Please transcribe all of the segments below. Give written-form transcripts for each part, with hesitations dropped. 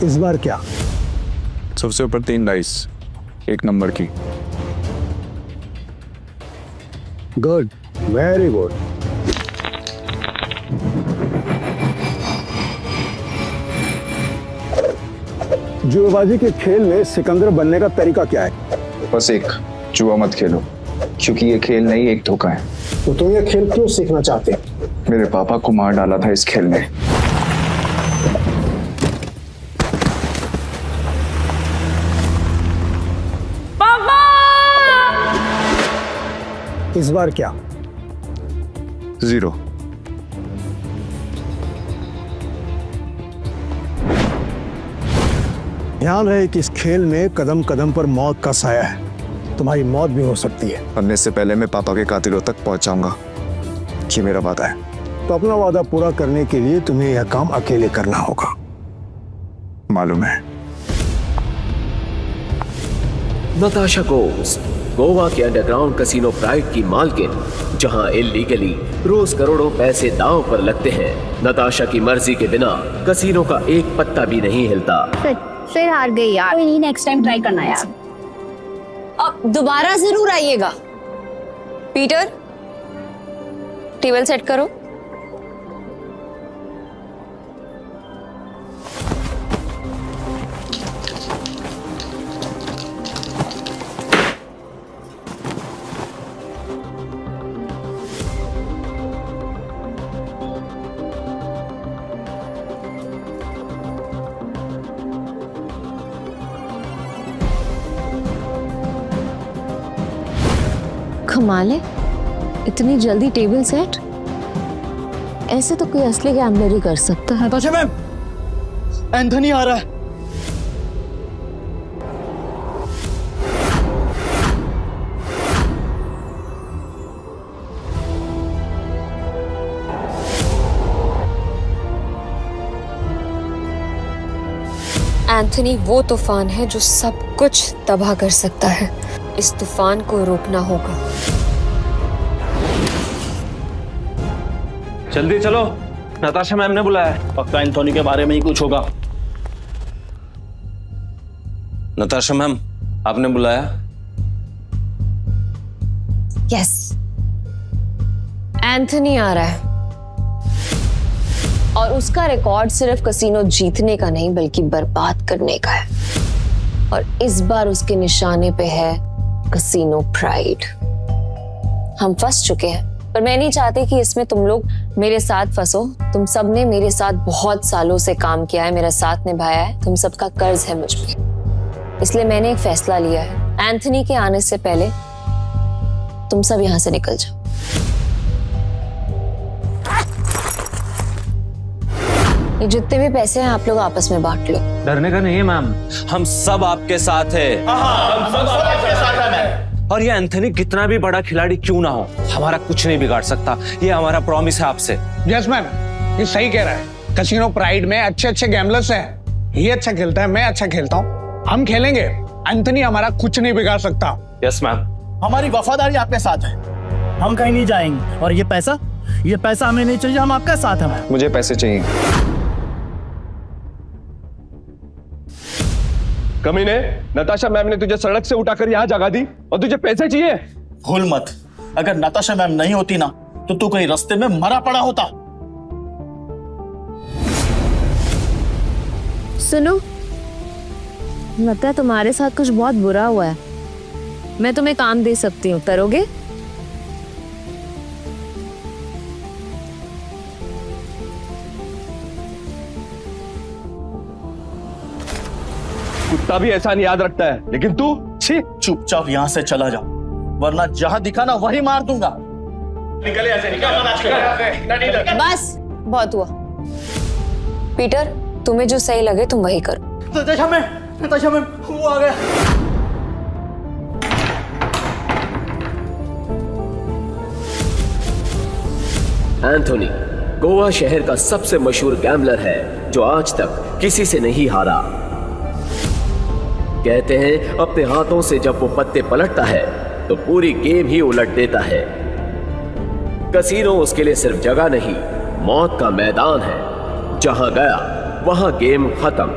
इस बार क्या? सबसे ऊपर 3 डाइस, 1 नंबर की। Good, very good. जुएबाजी के खेल में सिकंदर बनने का तरीका क्या है? बस एक, जुआ मत खेलो, क्योंकि ये खेल नहीं एक धोखा है। तो तुम ये खेल क्यों सीखना चाहते हो? मेरे पापा को मार डाला था इस खेल में। पापा! इस बार क्या? 0। ध्यान रहे कि इस खेल में कदम कदम पर मौत का साया है, तुम्हारी मौत भी हो सकती है। मरने से पहले मैं पापा के कातिलों तक पहुंच जाऊंगा, ये मेरा वादा है। तो अपना वादा पूरा करने के लिए तुम्हें यह काम अकेले करना होगा। मालूम है। नताशा घोष, गोवा के अंडरग्राउंड कसिनो प्राइड की मालकिन, जहां इल्लीगली रोज करोड़ों पैसे दांव पर लगते हैं। नताशा की मर्जी के बिना कसिनो का एक पत्ता भी नहीं हिलता। फिर हार गई यार। कोई नहीं, नेक्स्ट टाइम ट्राई करना यार। अब दोबारा जरूर आइएगा। पीटर, टेबल सेट करो। कमाल है, इतनी जल्दी टेबल सेट? ऐसे तो कोई असली गैम्बलर ही कर सकता है। नताशा मैम, एंथनी आ रहा है। एंथनी वो तूफान है जो सब कुछ तबाह कर सकता है। इस तूफान को रोकना होगा। जल्दी चलो, नताशा मैम ने बुलाया है। पक्का एंथोनी के बारे में ही कुछ होगा। नताशा मैम, आपने बुलाया? यस, एंथनी आ रहा है और उसका रिकॉर्ड सिर्फ कसिनो जीतने का नहीं बल्कि बर्बाद करने का है। और इस बार उसके निशाने पे है कसिनो प्राइड। हम फंस चुके हैं, पर मैं नहीं चाहती कि इसमें तुम लोग मेरे साथ फंसो। तुम सब ने मेरे साथ बहुत सालों से काम किया है, मेरा साथ निभाया है, तुम सबका कर्ज है मुझ पे। इसलिए मैंने एक फैसला लिया है, एंथनी के आने से पहले तुम सब यहां से निकल जाओ। ये जितने भी पैसे हैं आप लोग आपस में बांट लो। डरने का नहीं है मैम, हम सब आपके साथ हैं। हम सब आपके साथ हैं मैम। और ये एंथनी कितना भी बड़ा खिलाड़ी क्यों ना हो, हमारा कुछ नहीं बिगाड़ सकता। ये हमारा प्रॉमिस है आपसे। यस मैम, ये सही कह रहा है। कसिनो प्राइड में अच्छे अच्छे गैम्बलर्स हैं। ये अच्छा खेलता है, मैं अच्छा खेलता हूँ, हम खेलेंगे। एंथनी हमारा कुछ नहीं बिगाड़ सकता। Yes ma'am. हमारी वफादारी आपके साथ है, हम कहीं नहीं जाएंगे। और ये पैसा हमें नहीं चाहिए, हम आपके साथ हैं। मुझे पैसे चाहिए। कमीने, नताशा मैम ने तुझे सड़क से उठाकर यहाँ जगा दी और तुझे पैसे चाहिए? भूल मत, अगर नताशा मैम नहीं होती ना तो तू कहीं रास्ते में मरा पड़ा होता। सुनो, लगता है तुम्हारे साथ कुछ बहुत बुरा हुआ है। मैं तुम्हें काम दे सकती हूँ, करोगे? कुत्ता भी ऐसा नहीं याद रखता है, लेकिन तू छी। चुपचाप यहाँ से चला जा, वरना जहां दिखा ना वही मार दूंगा। निकल यहाँ से, निकल। बस बहुत हुआ। पीटर, तुम्हें जो सही लगे तुम वही करो। नताशा मैम, वो आ गया। एंथोनी गोवा शहर का सबसे मशहूर गैम्बलर है जो आज तक किसी से नहीं हारा। कहते हैं अपने हाथों से जब वो पत्ते पलटता है तो पूरी गेम ही उलट देता है। कसीनो उसके लिए सिर्फ जगह नहीं, मौत का मैदान है। जहां गया वहां गेम खत्म।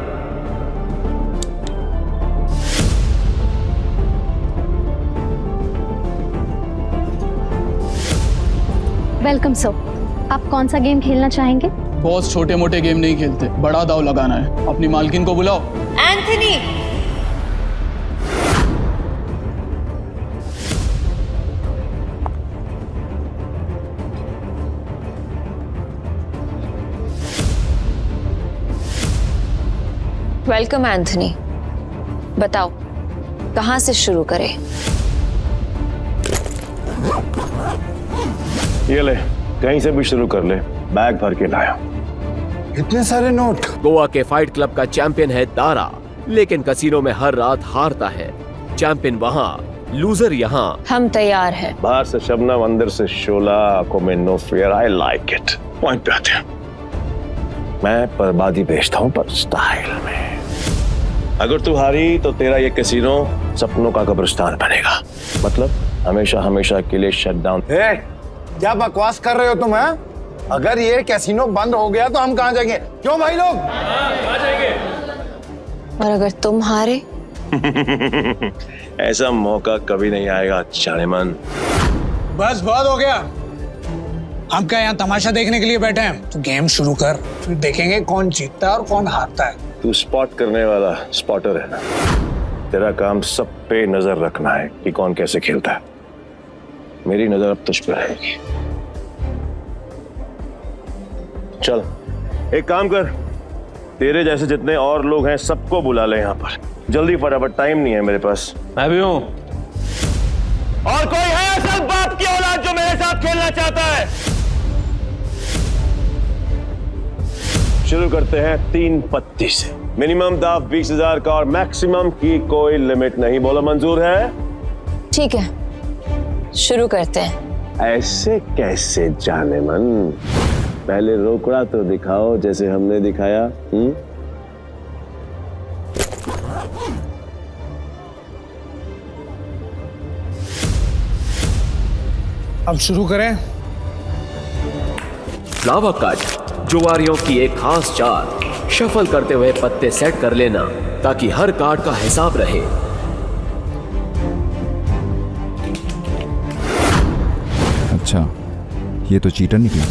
Welcome sir. आप कौन सा गेम खेलना चाहेंगे? बॉस छोटे मोटे गेम नहीं खेलते, बड़ा दाव लगाना है। अपनी मालकिन को बुलाओ। Anthony, welcome Anthony. बताओ कहां से शुरू करें? ये ले, कहीं से भी शुरू कर ले, बैग भर के लाया। इतने सारे नोट। गोवा के फाइट क्लब का चैंपियन है दारा, लेकिन कसीनो में हर रात हारता है। चैंपियन वहाँ, लूजर यहाँ। हम तैयार हैं। बाहर से शबनम, अंदर से शोला, आंखों में no fear. I like it. Point पे आते हैं। मैं बर्बादी बेचता हूँ पर स्टाइल में। अगर तू हारी तो तेरा ये कैसीनो सपनों का कब्रिस्तान बनेगा। मतलब हमेशा हमेशा के लिए शट डाउन। क्या बकवास कर रहे हो तुम? हैं? अगर ये कैसीनो बंद हो गया तो हम कहाँ जाएंगे? क्यों भाई लोग? और अगर तुम हारे? ऐसा मौका कभी नहीं आएगा जानेमन। बस बहुत हो गया। हम क्या यहाँ तमाशा देखने के लिए बैठे हैं? तो गेम शुरू कर, फिर देखेंगे कौन जीतता है और कौन हारता है। तू स्पॉट करने वाला स्पॉटर है ना? तेरा काम सब पे नजर रखना है कि कौन कैसे खेलता है। मेरी नजर अब तुझ पे रहेगी। चल एक काम कर, तेरे जैसे जितने और लोग हैं सबको बुला ले यहाँ पर जल्दी, फटाफट, टाइम नहीं है मेरे पास। मैं भी हूँ। और कोई है असल बाप की औलाद जो मेरे साथ खेलना चाहता है? शुरू करते हैं 3 पत्ती से। मिनिमम दाव 20,000 का और मैक्सिमम की कोई लिमिट नहीं। बोलो मंजूर है? ठीक है, शुरू करते हैं। ऐसे कैसे जानेमन? पहले रोकड़ा तो दिखाओ जैसे हमने दिखाया। अब शुरू करें। लावा कट, जुआरियों की एक खास चाल। शफल करते हुए पत्ते सेट कर लेना ताकि हर कार्ड का हिसाब रहे। अच्छा, ये तो चीटर निकला।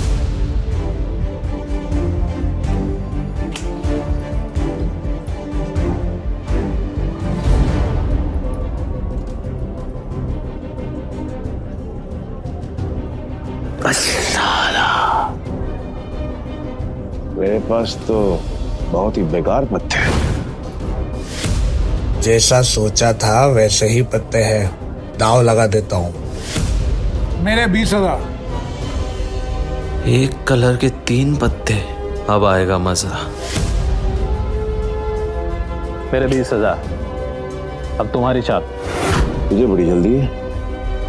मेरे पास तो बहुत ही बेकार पत्ते हैं। जैसा सोचा था वैसे ही पत्ते हैं। दाव लगा देता हूँ। मेरे 20,000। एक कलर के 3 पत्ते, अब आएगा मजा। मेरे 20,000। अब तुम्हारी चाल। तुझे बड़ी जल्दी है,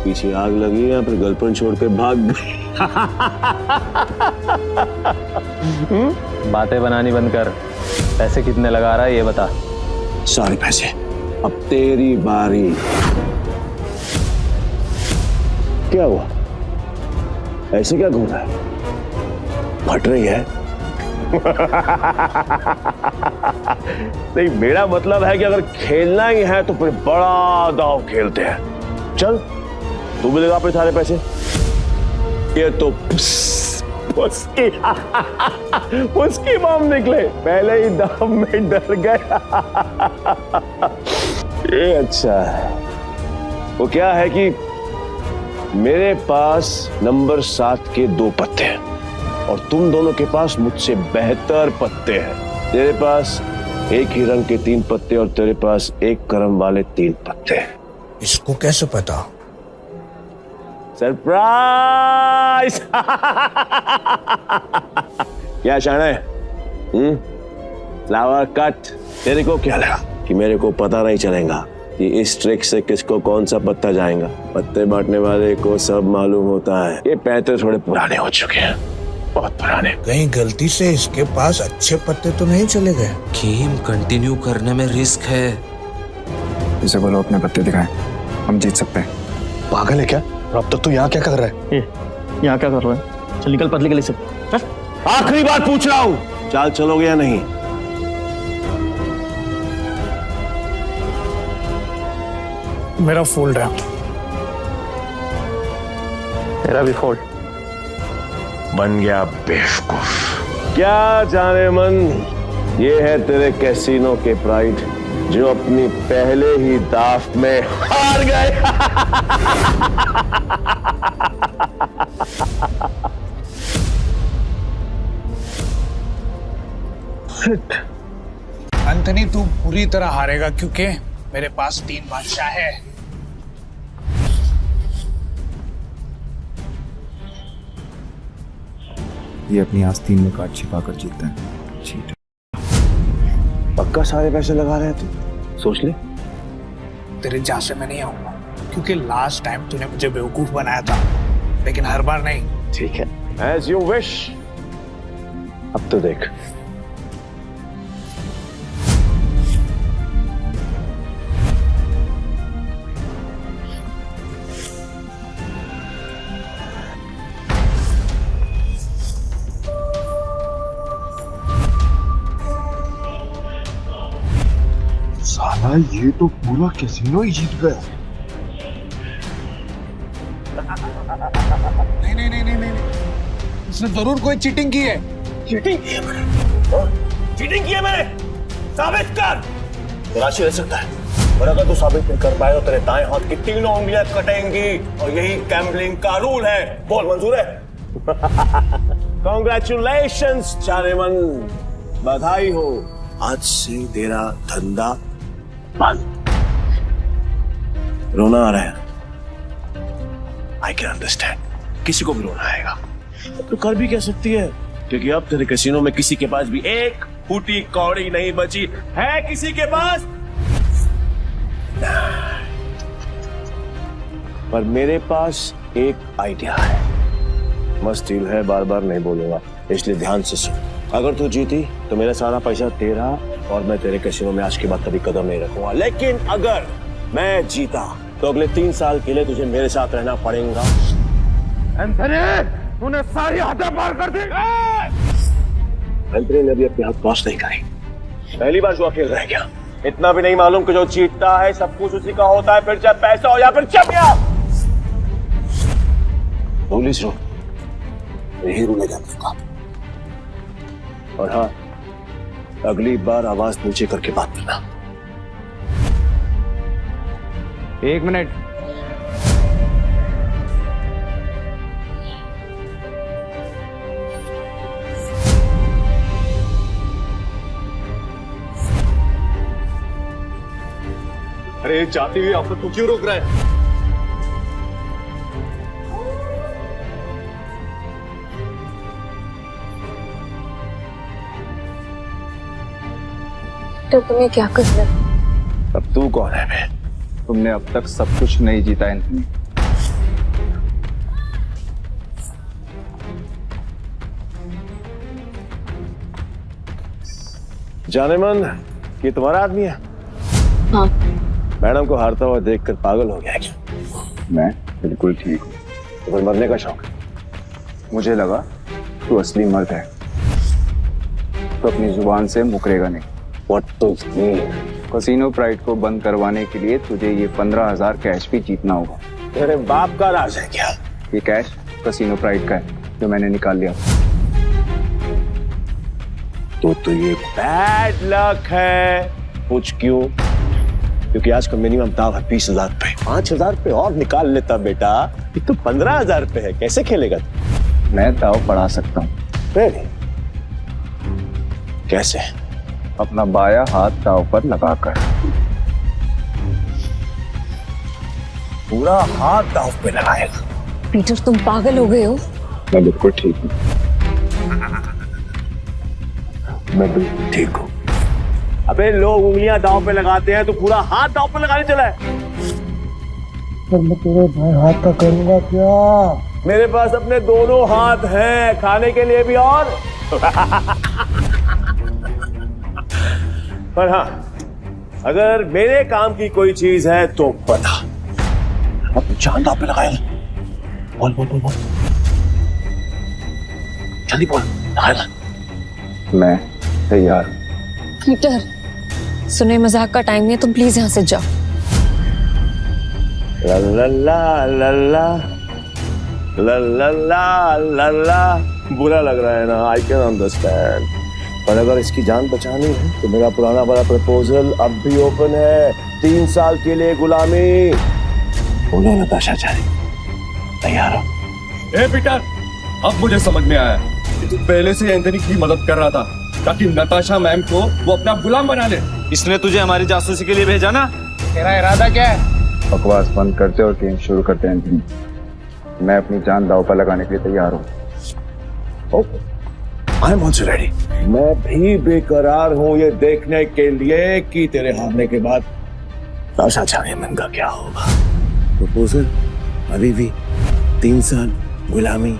पीछे आग लगी या फिर गर्लफ्रेंड छोड़ के भाग गई? बातें बनानी बंद कर। पैसे कितने लगा रहा है ये बता। सारे पैसे। अब तेरी बारी। क्या हुआ? ऐसे क्या घूम रहा है? फट रही है? नहीं, मेरा मतलब है कि अगर खेलना ही है तो फिर बड़ा दांव खेलते हैं। चल तू भी लगा अपने सारे पैसे। ये तो उसकी माम निकले, पहले ही दाव में डर गया। ये अच्छा है। वो क्या है कि मेरे पास नंबर 7 के 2 पत्ते हैं और तुम दोनों के पास मुझसे बेहतर पत्ते हैं। तेरे पास एक ही रंग के 3 पत्ते और तेरे पास एक क्रम वाले 3 पत्ते। इसको कैसे पता? सरप्राइज! क्या शाने? Flower cut. तेरे को क्या लगा कि मेरे को पता नहीं चलेगा कि इस ट्रिक से किसको कौन सा पत्ता जाएगा? पत्ते बांटने वाले को सब मालूम होता है। ये पैसे थोड़े पुराने हो चुके हैं, बहुत पुराने। कहीं गलती से इसके पास अच्छे पत्ते तो नहीं चले गए? गेम कंटिन्यू करने में रिस्क है। इसे बोलो अपने पत्ते दिखाएं, हम जीत सकते हैं। पागल है क्या? अब तक तू यहाँ क्या कर रहा है? यहाँ क्या कर रहा है? चल निकल पतली गली से। आखिरी बार पूछ रहा हूँ, चाल चलोगे या नहीं? मेरा फोल्ड है। मेरा भी फोल्ड। बन गया बेवकूफ। क्या जाने मन, ये है तेरे कैसीनो के प्राइड जो अपनी पहले ही दाव में हार गए। एंथनी तू पूरी तरह हारेगा क्योंकि मेरे पास 3 बादशाह है। ये अपनी आस्तीन में कार्ड छिपाकर जीतता है। चीट। पक्का सारे पैसे लगा रहे हैं तू? सोच ले। तेरे जा से मैं नहीं आऊंगा क्योंकि लास्ट टाइम तूने मुझे बेवकूफ बनाया था, लेकिन हर बार नहीं। ठीक है, एज यू विश। अब तो देख। साला ये तो पूरा कैसीनो ही जीत गया। नहीं नहीं नहीं नहीं नहीं, इसने जरूर कोई चीटिंग की है। चीटिंग की है मैंने? चीटिंग की है मैंने? साबित कर। राशि रह सकता है, और अगर तू साबित नहीं कर पाए तो तेरे दाएं हाथ की 3 उंगलियां कटेंगी, और यही गैम्बलिंग का रूल है। बोल, मंजूर है? कांग्रेचुलेशंस जानेमन, बधाई हो। आज से तेरा धंधा बंद। रोना आ रहा है, आई कैन अंडरस्टैंड। किसी को भी रोना आएगा, तो कर भी कह सकती है, क्योंकि अब तेरे कैसीनो में किसी के पास भी एक फूटी कौड़ी नहीं बची है। किसी के पास? पर मेरे पास एक आइडिया है। मस्त डील है, बार बार नहीं बोलूंगा, इसलिए ध्यान से सुन। अगर तू जीती तो मेरा सारा पैसा तेरा, और मैं तेरे कैसीनो में आज के बाद कभी कदम नहीं रखूंगा। लेकिन अगर मैं जीता तो अगले 3 साल के लिए तुझे मेरे साथ रहना पड़ेगा। एंथनी, तूने सारी हदें पार कर दी। एंथनी ने अभी अपने हाथ वॉश नहीं करी, पहली बार जुआ खेल रहा है क्या? इतना भी नहीं मालूम कि जो जीतता है सब कुछ उसी का होता है, फिर चाहे पैसा हो या फिर चमिया। पुलिस रो, यही रूल है का। और हाँ, अगली बार आवाज नीचे करके बात करना। 1 मिनट। अरे जाती हुई आप तू क्यों रोक रहा है? तो तुम्हें क्या करना? अब तू कौन है बे? तुमने अब तक सब कुछ नहीं जीता एंथनी। जानेमन, ये तुम्हारा आदमी है? हाँ। मैडम को हारता हुआ देखकर पागल हो गया क्या? मैं बिल्कुल ठीक हूँ। तुम्हें मरने का शौक है? मुझे लगा तू असली मर्द है तो अपनी जुबान से मुकरेगा नहीं। What to mean? Casino pride को बंद करवाने के लिए तुझे ये 15,000 कैश भी जीतना होगा। तेरे बाप का राज है क्या? ये कैश कैसीनो प्राइड का है जो मैंने निकाल लिया। तो ये बैड लक है। पूछ क्यों? क्योंकि आज का मिनिमम दाव है 20,000 पे। 5,000 पे और निकाल लेता बेटा, ये तो 15,000 पे है। कैसे खेलेगा? मैं दाव बढ़ा सकता हूँ। कैसे? अपना बाया हाथ दाव पर लगाकर। पूरा हाथ दाव पे लगाएगा? पीटर, तुम पागल हो गए हो? मैं बिल्कुल ठीक हूँ। मैं बिल्कुल ठीक हूँ। अबे लोग उंगलियां दाव पे लगाते हैं, तो पूरा हाथ दाव पे लगाने चला है। पर मैं तेरे भाई हाथ का करूंगा क्या? मेरे पास अपने दोनों हाथ हैं, खाने के लिए भी और पर हाँ, अगर मेरे काम की कोई चीज है तो बता। अब जान दाव पे लगाएगा। बोल बोल बोल बोल, जल्दी बोल। लगाएगा? मैं तैयार। पीटर, सुने मजाक का टाइम नहीं है, तुम प्लीज यहाँ से जाओ। ला ला ला ला ला ला ला ला ला ला बुरा लग रहा है ना, आई कैन अंडरस्टैंड, पर अगर इसकी जान बचानी है तो मेरा पुराना वाला प्रपोजल अब भी ओपन है। 3 साल के लिए गुलामी। बोलो नताशा चारी, तैयार हो? ए पीटर, अब मुझे समझ में आया कि तू पहले से एंथनी की मदद कर रहा था ताकि नताशा मैम को वो अपना गुलाम बना ले। इसने तुझे हमारी जासूसी के लिए भेजा ना? तेरा इरादा क्या है? बकवास बंद करते और गेम शुरू करते हैं एंथनी। मैं अपनी जान दांव पर लगाने के लिए तैयार हूँ। I am also ready. मैं भी बेकरार हूँ ये देखने के लिए कि तेरे हारने के बाद नताशा चारी मन का क्या होगा। प्रपोजल अभी भी 3 साल गुलामी।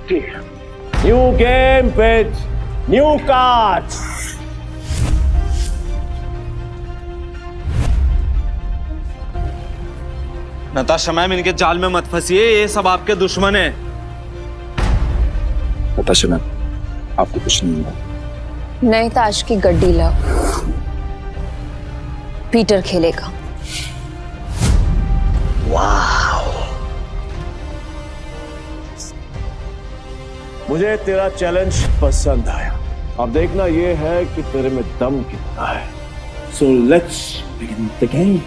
ठीक है, new game with new cards. Natasha ma'am, इनके जाल में मत फंसिए, ये सब आपके दुश्मन है। नताशा मैम, आपको कुछ नहीं होगा। नए ताश की गड्डी लाओ, पीटर खेलेगा। मुझे तेरा चैलेंज पसंद आया। अब देखना ये है कि तेरे में दम कितना है। So let's begin the game.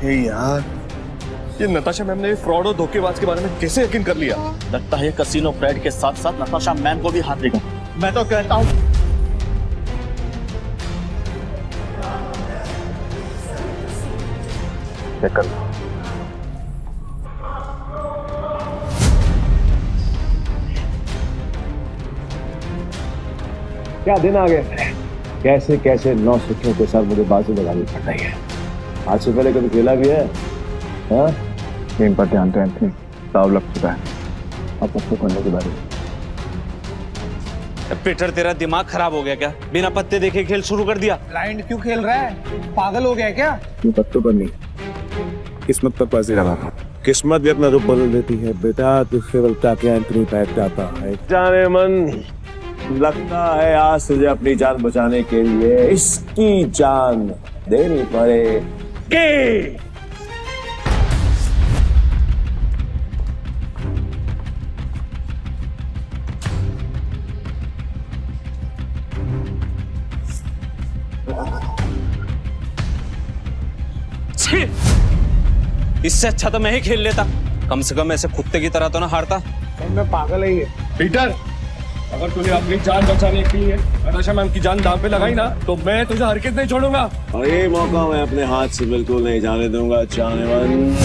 यार, ये नताशा मैम ने फ्रॉड और धोखेबाज के बारे में कैसे यकीन कर लिया? लगता है कसिनो प्राइड के साथ साथ नताशा मैम को भी हाथ देगा। मैं तो कहता हूँ चेक कर। क्या दिन आ गए। कैसे कैसे 9 सिक्कों के साथ मुझे बाजी लगानी पड़ रही है। आज से पहले कभी खेला भी है? हाँ? गेम पर ध्यान दे एंथनी, दाव लग चुका है। अब उसको करने के बारे में। पीटर, तेरा दिमाग खराब हो गया क्या? बिना पत्ते देखे खेल शुरू कर दिया। ब्लाइंड क्यों खेल रहा है? पागल हो गया क्या? पत्तों पर नहीं, किस्मत पर बाजी लगा। किस्मत भी अपना रूप बदल देती है बेटा। तू केवल ताकि एंथनी पैक जाता है। जाने मन, लगता है आज तुझे अपनी जान बचाने के लिए इसकी जान देनी पड़ेगी। इससे अच्छा तो मैं ही खेल लेता। कम से कम ऐसे कुत्ते की तरह तो ना हारता। मैं पागल है ये। पीटर, अगर तुझे अपनी जान बचाने के लिए नताशा मैम की जान दांव पे लगाई ना, तो मैं तुझे हरकत नहीं छोड़ूंगा। और ये मौका मैं अपने हाथ से बिल्कुल नहीं जाने दूंगा। जाने मन,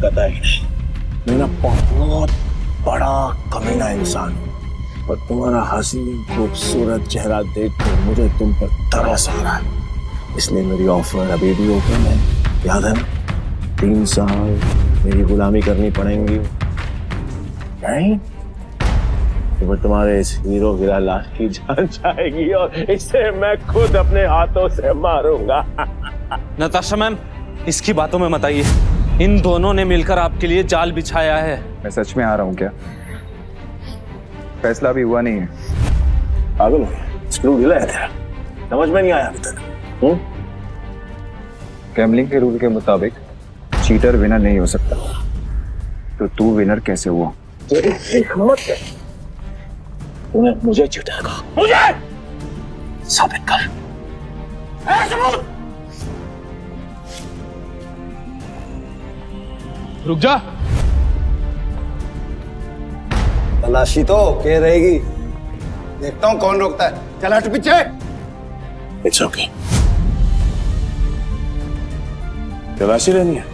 कतई नहीं। मैं ना बहुत बड़ा कमीना इंसान हूं, और तुम्हारा हसीन खूबसूरत चेहरा देखकर मुझे तुम पर तरस आ रहा है। इसलिए मेरी ऑफर अभी भी ओपन है। याद है ना? 3 साल मेरी गुलामी करनी पड़ेंगी। नहीं तो तुम्हारे इस हीरो गिरा लाश की जान जाएगी और इसे मैं खुद अपने हाथों से मारूंगा। नताशा मैम, इसकी बातों में मत आइए। इन दोनों ने मिलकर आपके लिए जाल बिछाया है। मैं सच में आ रहा हूँ क्या? फैसला भी हुआ नहीं है। पागल हो गया? स्क्रू ढीला है तेरा, समझ में नहीं आया अभी तक। गैम्बलिंग के रूल के मुताबिक चीटर विनर नहीं हो सकता, तो तू विनर कैसे हुआ? तूने मुझे चिढ़ाएगा, मुझे साबित कर। रुक जा। तलाशी तो के रहेगी, देखता हूँ कौन रोकता है। चल हट पीछे। इट्स ओके, तलाशी लेनी है,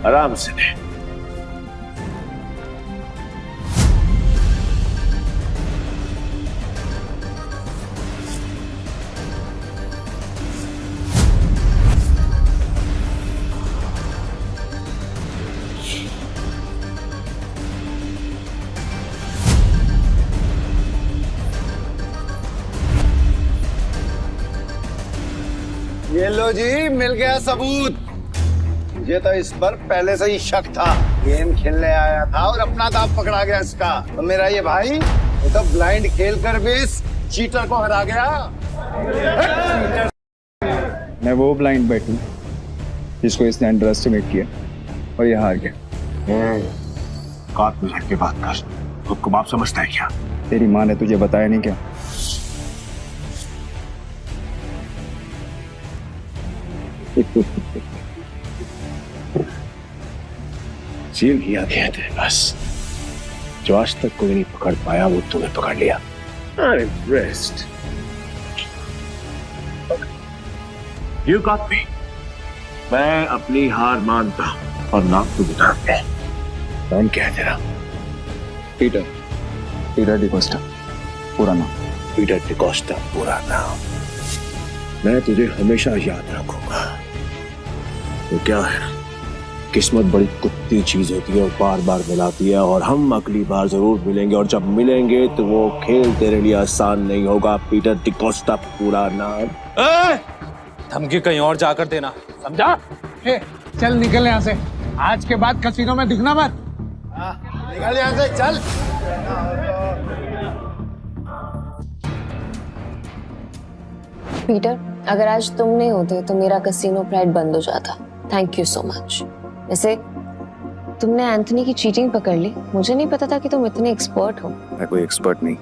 आराम से ले। ये लो जी, मिल गया सबूत। मुझे तो इस पर पहले से ही शक था। गेम खेलने आया था और अपना दांव पकड़ा गया इसका। तो मेरा ये भाई ये तो ब्लाइंड खेल कर भी इस चीटर को हरा गया। मैं वो ब्लाइंड बैठू जिसको इसने अंडर एस्टिमेट किया और ये हार गया। बात में के बात कर, खुद को बाप समझता है क्या? तेरी माँ ने तुझे बताया नहीं क्या? सील किया गया तेरे पास, जो आज तक कोई नहीं पकड़ पाया वो तूने पकड़ लिया। I'm impressed. You got me. मैं अपनी हार मानता हूं और नाम तो बताते हैं। नाम क्या है तेरा? पीटर डिकोस्टा पूरा नाम। पीटर डिकोस्टा पूरा नाम। मैं तुझे हमेशा याद रखूंगा। तो क्या है, किस्मत बड़ी कुत्ती चीज होती है और बार बार मिलाती है, और हम अगली बार जरूर मिलेंगे, और जब मिलेंगे तो वो खेल तेरे लिए आसान नहीं होगा। पीटर डिकोस्टा पूरा नाम। धमकी कहीं और जाकर देना, समझा? चल निकल यहाँ से, आज के बाद कसीनो में दिखना मत। निकल यहाँ से, चल। पीटर, अगर आज तुम नहीं होते तो मेरा कसीनो प्राइड बंद हो जाता। Thank you so much. वैसे तुमने एंथनी की चीटिंग पकड़ ली, मुझे नहीं पता था कि तुम इतने एक्सपर्ट हो। मैं कोई एक्सपर्ट नहीं,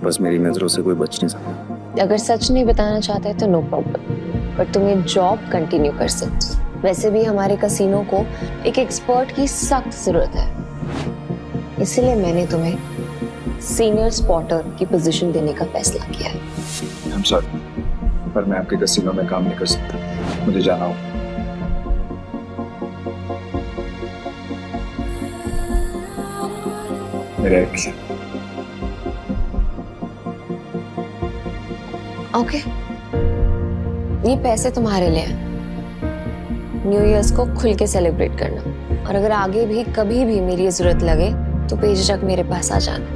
बस मेरी नजरों से कोई बच नहीं सकता। अगर सच नहीं बताना चाहते तो नो प्रॉब्लम, पर तुम ये जॉब कंटिन्यू कर सकते हो। वैसे भी हमारे कसीनो को एक एक्सपर्ट की सख्त जरूरत है, इसलिए मैंने तुम्हें सीनियर स्पॉटर की पोजीशन देने का फैसला किया है। I'm sorry, पर मैं आपके कसीनो में काम नहीं कर सकता, मुझे जाना हो। मेरे एक्स। ओके, ये पैसे तुम्हारे लिए हैं। न्यू ईयर्स को खुल के सेलिब्रेट करना, और अगर आगे भी कभी भी मेरी जरूरत लगे तो बेझिझक मेरे पास आ जाना।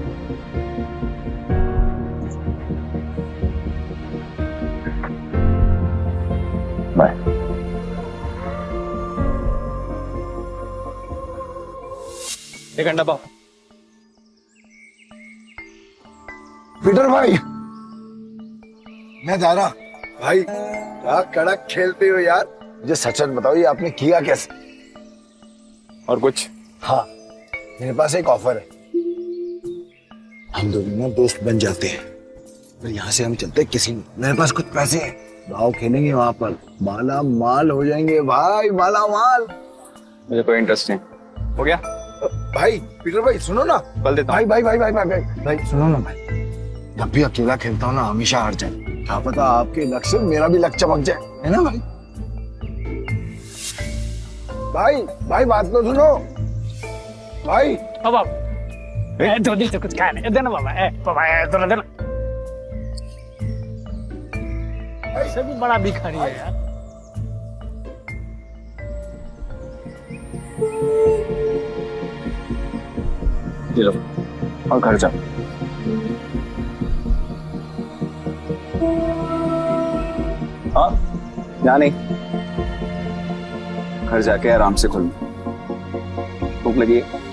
बाय। एक अंडा पाओ। पीटर भाई, मैं जा रहा। भाई क्या कड़क खेलते हो यार, मुझे सच सच बताओ, ये आपने किया कैसे? और कुछ? हाँ, मेरे पास एक ऑफर है। हम दोनों ना दोस्त बन जाते हैं, फिर यहाँ से हम चलते हैं किसी, मेरे पास कुछ पैसे हैं, दाव खेलेंगे वहां पर, माला माल हो जाएंगे भाई, माला माल। मुझे कोई इंटरेस्ट नहीं। हो गया? भाई पीटर भाई सुनो ना, कल देता भाई भाई भाई भाई भाई भाई भाई सुनो ना भाई, जब भी अकेला खेलता हूँ ना हमेशा हार जाए। क्या पता आपके लक से मेरा भी लक चमक जाए, है ना भाई? भाई भाई बात तो सुनो भाई। अब जल्दी से कुछ खाने देना बाबा। बाबा देना, ऐसे भी बड़ा भिखारी है यार। ये लो और घर जा। हाँ, यहाँ नहीं, घर जाके आराम से खुल। भूख लगी है?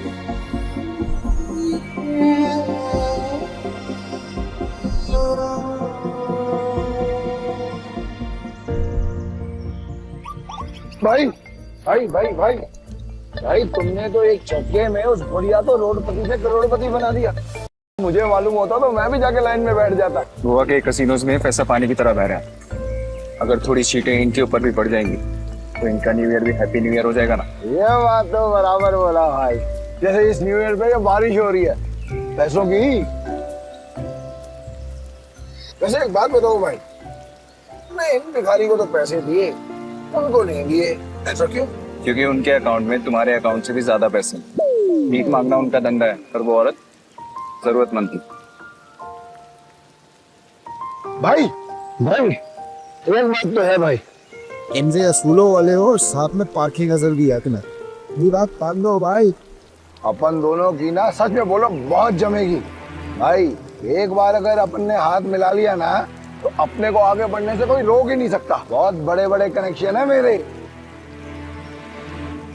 भाई भाई भाई भाई भाई तुमने तो एक झटके में उस बुढ़िया तो रोडपति से करोड़पति बना दिया। मुझे मालूम होता तो मैं भी जाके लाइन में बैठ जाता। गोवा के कसिनोज में पैसा पानी की तरह बह रहा है। अगर थोड़ी सीटें इनके ऊपर भी पड़ जाएंगी तो इनका न्यू ईयर भी हैप्पी न्यू ईयर हो जाएगा ना। ये बात तो बराबर बोला भाई, जैसे इस न्यू ईयर पे ये बारिश हो रही है पैसों की। वैसे एक बात बताओ भाई, मैं इन भिखारी को तो पैसे दिए, उनको नहीं दिए, ऐसा क्यों? क्योंकि उनके अकाउंट में तुम्हारे अकाउंट से भी ज्यादा पैसे। भीख मांगना उनका धंधा है, पर वो औरत जरूरतमंद थी। भाई भाई एक बात तो है भाई, इनसे असूलों वाले हो, साथ में पार्किंग नजर भी है ना, ये बात मान लो भाई। अपन दोनों की ना सच में बोलो बहुत जमेगी भाई। एक बार अगर अपन ने हाथ मिला लिया ना तो अपने को आगे बढ़ने से कोई रोक ही नहीं सकता। बहुत बड़े बड़े कनेक्शन है मेरे।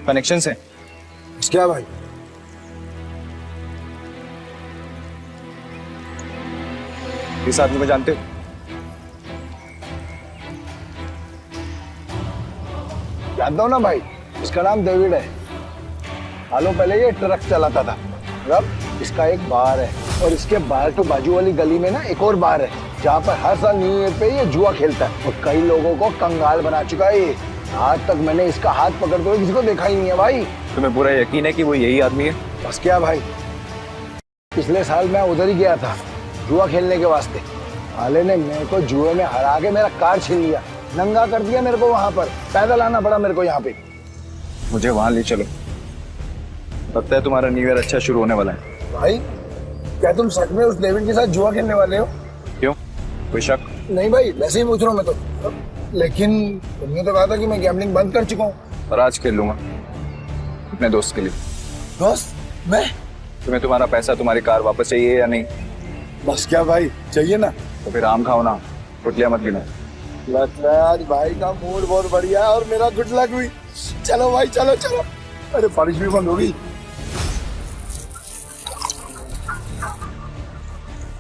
कनेक्शन से। क्या भाई? इस आदमी को जानते हो? जानता हूँ ना भाई, इसका नाम डेविड है। सालों पहले ये ट्रक चलाता था। अब इसका एक बार है और इसके बाहर तो बाजू वाली गली में ना एक और बार है जहाँ पर हर साल न्यू ईयर पे ये जुआ खेलता है और कई लोगों को कंगाल बना चुका है ये। आज तक मैंने इसका हाथ पकड़ते हुए किसी को देखा ही नहीं है भाई। तुम्हें पूरा यकीन है कि वो यही आदमी है? बस क्या भाई, पिछले साल मैं उधर ही गया था जुआ खेलने के वास्ते। साले ने मेरे को जुए में हरा के मेरा कार छीन लिया, नंगा कर दिया मेरे को। वहां पर पैदल आना पड़ा मेरे को यहाँ पे। मुझे वहां ले चलो, लगता है तुम्हारा न्यू ईयर अच्छा शुरू होने वाला है। भाई क्या तुम सच में उस डेविड के साथ जुआ खेलने वाले हो? क्यों, कोई शक? नहीं भाई, वैसे ही पूछ रहा हूँ मैं तो। लेकिन तुमने तो कहा था कि मैं गैम्बलिंग बंद कर चुका हूँ। और आज खेल लूंगा अपने दोस्त के लिए। दोस्त? मैं? तुम्हें तुम्हारा पैसा, तुम्हारी कार वापस चाहिए या नहीं? बस क्या भाई, चाहिए ना। तो फिर आम खाओ ना, रोटियां मत गिनो। लगता है आज भाई का मूड बहुत बढ़िया है और मेरा गुड लक हुई। चलो भाई, चलो चलो। अरे बारिश भी बंद हो गई।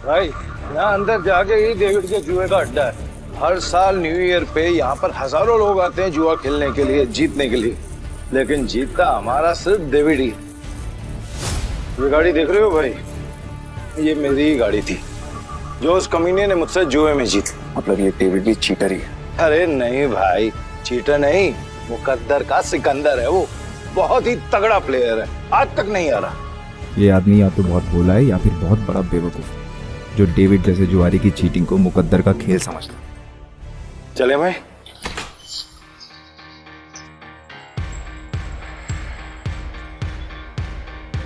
भाई यहाँ अंदर जाके ही डेविड के जुए का अड्डा है। हर साल न्यू ईयर पे यहाँ पर हजारों लोग आते हैं जुआ खेलने के लिए, जीतने के लिए। लेकिन जीतता हमारा सिर्फ डेविड ही। ये गाड़ी देख रहे हो भाई, ये मेरी ही गाड़ी थी जो उस कमीने ने मुझसे जुए में जीत। मतलब ये डेविड भी चीटर ही है? अरे नहीं भाई, चीटर नहीं, मुकद्दर का सिकंदर है वो। बहुत ही तगड़ा प्लेयर है, आज तक नहीं आ रहा। ये आदमी या तो बहुत भोला है या फिर बहुत बड़ा बेवकूफ जो डेविड जैसे जुआरी की चीटिंग को मुकद्दर का खेल समझता है। चले भाई।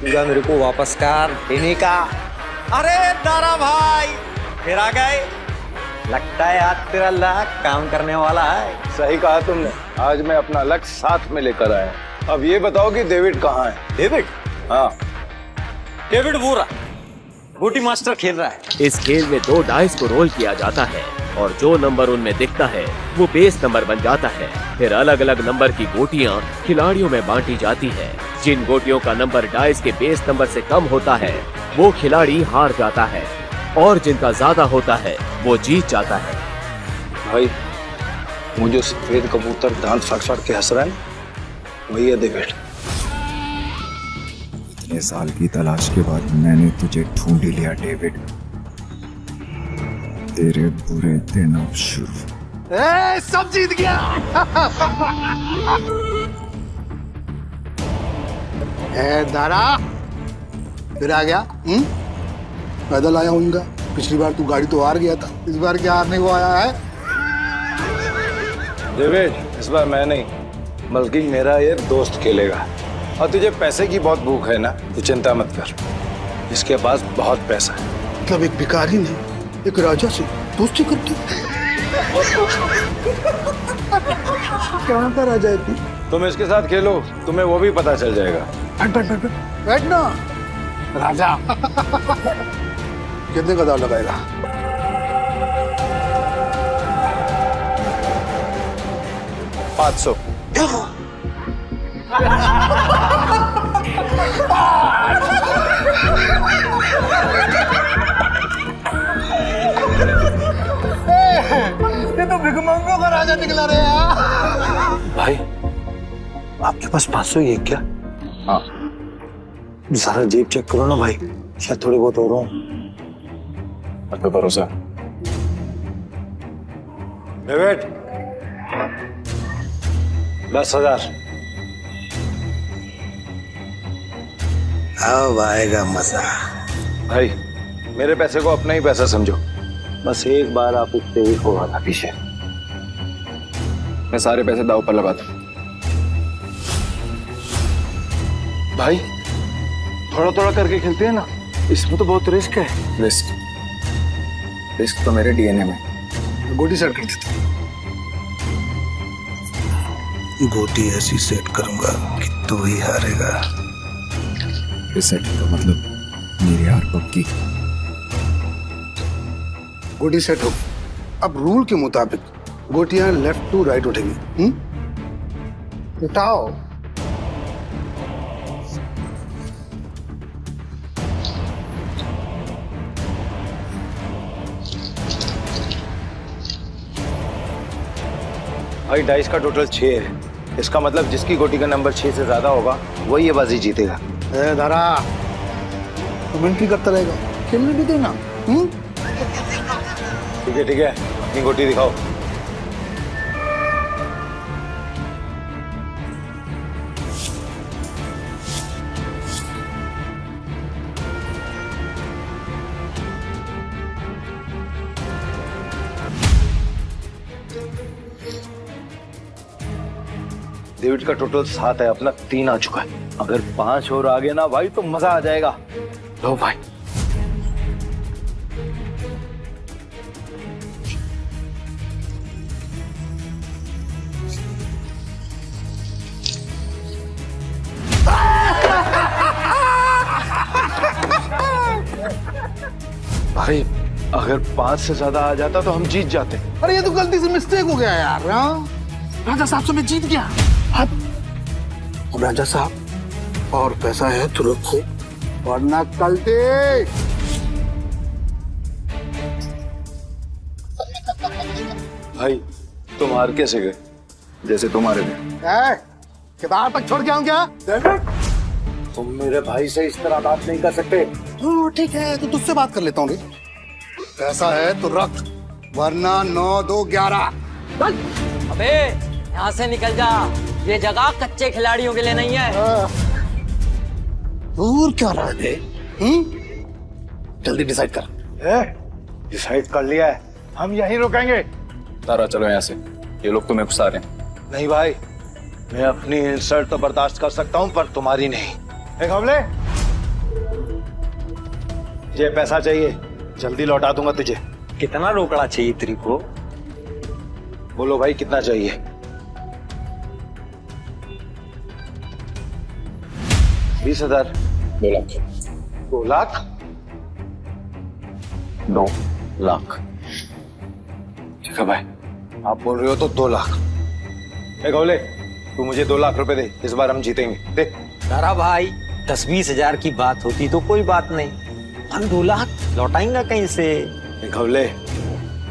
मेरे को वापस कर देने का। अरे दारा भाई फिर आ गए, लगता है आज तेरा लक काम करने वाला है। सही कहा तुमने, आज मैं अपना लक साथ में लेकर आया। अब ये बताओ कि डेविड कहाँ है? डेविड? हाँ, डेविड वो रहा, गोटी मास्टर खेल रहा है। इस खेल में 2 डाइस को रोल किया जाता है और जो नंबर उनमें दिखता है वो बेस नंबर बन जाता है। फिर अलग अलग नंबर की गोटियां खिलाड़ियों में बांटी जाती है। जिन गोटियों का नंबर डाइस के बेस नंबर से कम होता है वो खिलाड़ी हार जाता है और जिनका ज्यादा होता है वो जीत जाता है। भाई मुझे सफेद कबूतर दांत फाड़ फाड़ के हंस रहा है, वही है डेविड। इतने साल की तलाश के बाद मैंने तुझे ढूंढ ही लिया डेविड। तेरे बुरे दिन अब शुरू। सब जीत गया। दारा फिर आ गया। पैदल आया हूँ। पिछली बार तू गाड़ी तो हार गया था, इस बार क्या हारने को आया है? डेविड, इस बार मैं नहीं बल्कि मेरा ये दोस्त खेलेगा। और तुझे पैसे की बहुत भूख है ना, तू चिंता मत कर, इसके पास बहुत पैसा है। मतलब एक भिखारी ने एक राजा से दोस्ती करती? कहाँ का राजा है तू? तुम इसके साथ खेलो, तुम्हें वो भी पता चल जाएगा। बैठ ना राजा। कितने का दाव लगाएगा? 500। ये तो भिखमंगों का राजा निकला रे यार। भाई आपके पास 500 ही है क्या? हाँ। सारा जेब चेक करो ना भाई, शायद थोड़े बहुत और हो। आप पे भरोसा? डेविड 10,000। अब आएगा मजा। भाई मेरे पैसे को अपना ही पैसा समझो, बस एक बार आप उस डेविड को हटा पीछे। मैं सारे पैसे दाव पर लगाता हूँ। भाई थोड़ा थोड़ा करके खेलते हैं ना, इसमें तो बहुत रिस्क है। रिस्क तो मेरे डीएनए में। गोटी सेट कर देते। गोटी ऐसी सेट करूंगा कि तू ही हारेगा। सेट का मतलब मेरी हार पक्की। गोटी सेट हो। अब रूल के मुताबिक गोटियां लेफ्ट टू राइट उठेंगी। उठाओ। भाई डाइस का टोटल 6 है। इसका मतलब जिसकी गोटी का नंबर 6 से ज्यादा होगा वही ये बाजी जीतेगा। दारा कमेंट्री करता रहेगा, खेलने भी देना। ठीक है अपनी गोटी दिखाओ। डेविड का टोटल 7 है, अपना 3 आ चुका है। अगर 5 और आ गए ना भाई तो मजा आ जाएगा। लो भाई। भाई अगर 5 से ज्यादा आ जाता तो हम जीत जाते। अरे ये तो गलती से मिस्टेक हो गया यार। राजा साहब से मैं जीत गया। अब राजा साहब और पैसा है तो रखो, वरना कल दे। भाई तुम हार कैसे गए? जैसे तुम्हारे थे। किताब तक छोड़ के आऊं क्या? तुम मेरे भाई से इस तरह बात नहीं कर सकते। ठीक है तो तुझसे बात कर लेता हूँ। पैसा है तो रख, वरना 9, 2, 11। अबे यहाँ से निकल जा, ये जगह कच्चे खिलाड़ियों के लिए नहीं है। दूर क्या रहा है? जल्दी डिसाइड कर। डिसाइड कर लिया है, हम यहीं रुकेंगे। तारा चलो यहाँ से, ये लोग तुम्हें घुसा रहे हैं। नहीं भाई, मैं अपनी इंसल्ट तो बर्दाश्त कर सकता हूँ पर तुम्हारी नहीं। एक हमले, ये पैसा चाहिए, जल्दी लौटा दूंगा तुझे। कितना रोकड़ा चाहिए तेरे को? बोलो भाई कितना चाहिए? 20,000। 2 लाख। 2 लाख? 2 लाख। ठीक है भाई, आप बोल रहे हो तो 2 लाख। एक हमले, तू मुझे 2 लाख रुपए दे, इस बार हम जीतेंगे। दे। तारा भाई 10-20 हजार की बात होती तो कोई बात नहीं, हम 2 लाख लौटाएंगे कहीं से? एक हमले,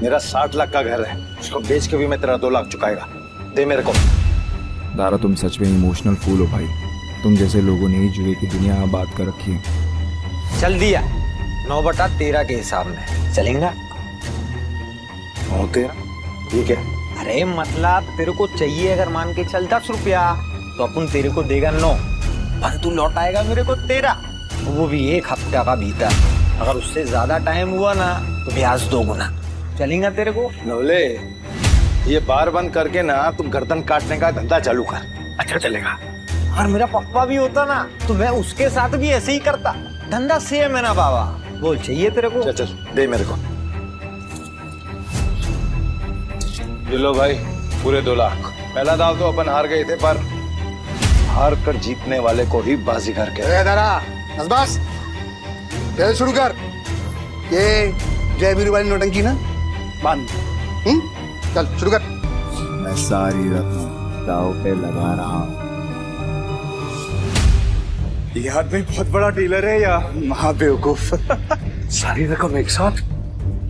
मेरा 60 लाख का घर है, उसको बेच के भी मैं तेरा 2 लाख चुकाएगा। दे मेरे को। दारा तुम सच में इमोशनल फूल हो भाई। तुम जैसे लोगों ने ही जुए की दुनिया में बात कर रखी है। चल दिया, 9/13 के हिसाब में चलेगा। ठीक है। अरे मतलब तेरे को चाहिए अगर मान के चल 10 रुपया तो अपन तेरे को देगा 9, पर तू लौटाएगा मेरे को 13, वो भी 1 हफ्ता का भीतर। अगर उससे ज्यादा टाइम हुआ ना तो ब्याज 2 गुना। चलेगा तेरे को? नवले, ये बार बंद करके ना तुम गर्दन काटने का धंधा चालू कर, अच्छा चलेगा। और मेरा पप्पा भी होता ना तो मैं उसके साथ भी ऐसे ही करता। धंधा सेम है ना बाबा। बोल चाहिए तेरे को? चल दे मेरे को। ये लो भाई, पूरे 2 लाख। पहला दाव तो अपन हार गए थे, पर हार कर जीतने वाले को ही बाजीगर कहते। बस खेल शुरू कर। ये जय वीरू वाली नोटंकी ना बंद। चल शुरू कर। मैं सारी रकम दाव पे लगा रहा हूँ। ये आदमी बहुत बड़ा डीलर है या महाबेवकूफ? सारी रकम एक साथ?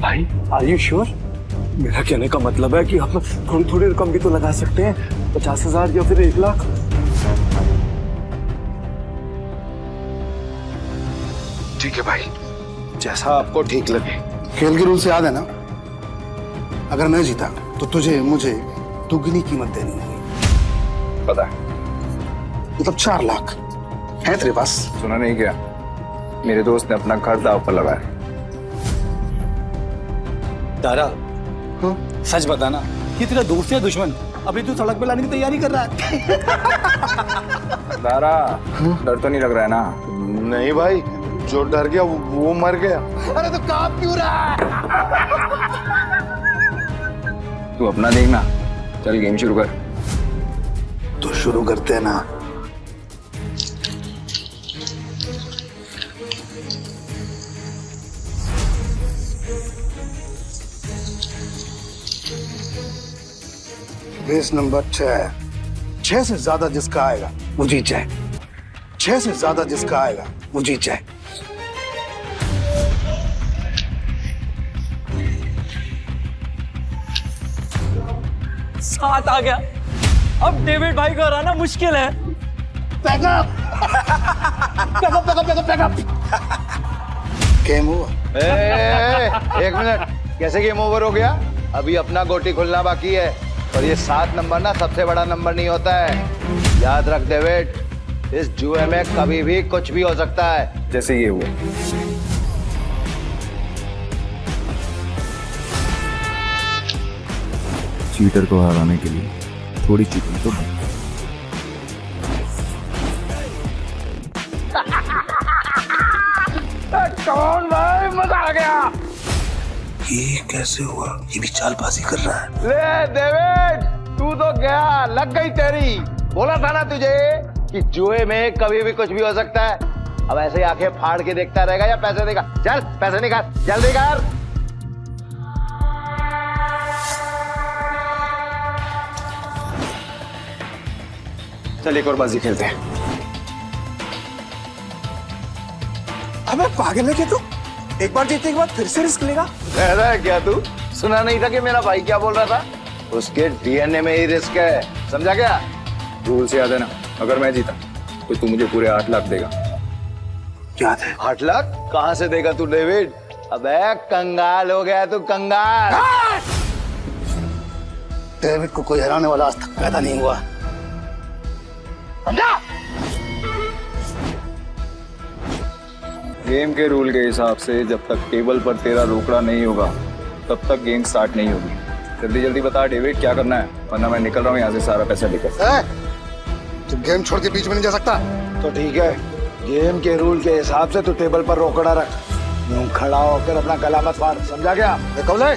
भाई आर यू श्योर? मेरा कहने का मतलब है कि हम थोड़ी थोड़ी रकम भी तो लगा सकते हैं, 50,000 या फिर 1 लाख। ठीक है भाई, जैसा आपको ठीक लगे। खेल के रूल से याद है ना, अगर मैं जीता तो तुझे मुझे दुगनी कीमत देनी होगी। पता है। मतलब 4 लाख है तेरे पास? सुना नहीं क्या? मेरे दोस्त ने अपना घर दाव पर लगाया। दारा, सच बताना, ये तेरा दोस्त है दुश्मन? अभी तू सड़क पे लाने की तैयारी कर रहा है। दारा, डर तो नहीं लग रहा है ना? नहीं भाई, जो डर गया वो मर गया। अरे तो काम क्यों रहा है? तू अपना देखना, चल गेम शुरू कर। तो शुरू करते हैं ना। Race number 6। 6 से ज्यादा जिसका आएगा वो जीत जाए। 6 से ज्यादा जिसका आएगा वो जीत जाए। 7 आ गया। अब डेविड भाई को हराना मुश्किल है। गेम हुआ। एक मिनट, कैसे गेम ओवर हो गया? अभी अपना गोटी खुलना बाकी है। और ये 7 नंबर ना सबसे बड़ा नंबर नहीं होता है, याद रख डेविड। इस जुए में कभी भी कुछ भी हो सकता है। जैसे ये हुआ। चीटर को हराने के लिए थोड़ी चीटिंग तो बनती है। कौन भाई, मजा आ गया। ये कैसे हुआ? ये भी चालबाजी कर रहा है। ले डेविड, तू तो गया, लग गई तेरी। बोला था ना तुझे कि जुए में कभी भी कुछ भी हो सकता है। अब ऐसे ही आंखें फाड़ के देखता रहेगा या पैसे देगा? चल पैसे निकाल, जल्दी कर। चल एक और बाजी खेलते हैं। अबे पागल है क्या तू? एक बार जीतने के बाद फिर से रिस्क लेगा? ऐसा है क्या तू? सुना नहीं था कि मेरा भाई क्या बोल रहा था? उसके डीएनए में ही रिस्क है, समझा क्या? रूल से याद है ना, अगर मैं जीता तो तू मुझे पूरे 8 लाख देगा। याद है। 8 लाख कहाँ से देगा तू डेविड? अबे कंगाल हो गया तू, कंगाल। डेविड को कोई हराने वाला आज तक पैदा नहीं हुआ। समझा? गेम के रूल के हिसाब से जब तक टेबल पर तेरा रोकड़ा नहीं होगा तब तक गेम स्टार्ट नहीं होगी। जल्दी जल्दी बता डेविड, क्या करना है, वरना मैं निकल रहा हूँ यहाँ से सारा पैसा लेकर। तू गेम छोड़ के बीच में नहीं जा सकता। तो ठीक है, गेम के रूल के हिसाब से तू टेबल पर रोकड़ा रख। यूं खड़ा होकर अपना गला मत फाड़, समझा क्या? कौले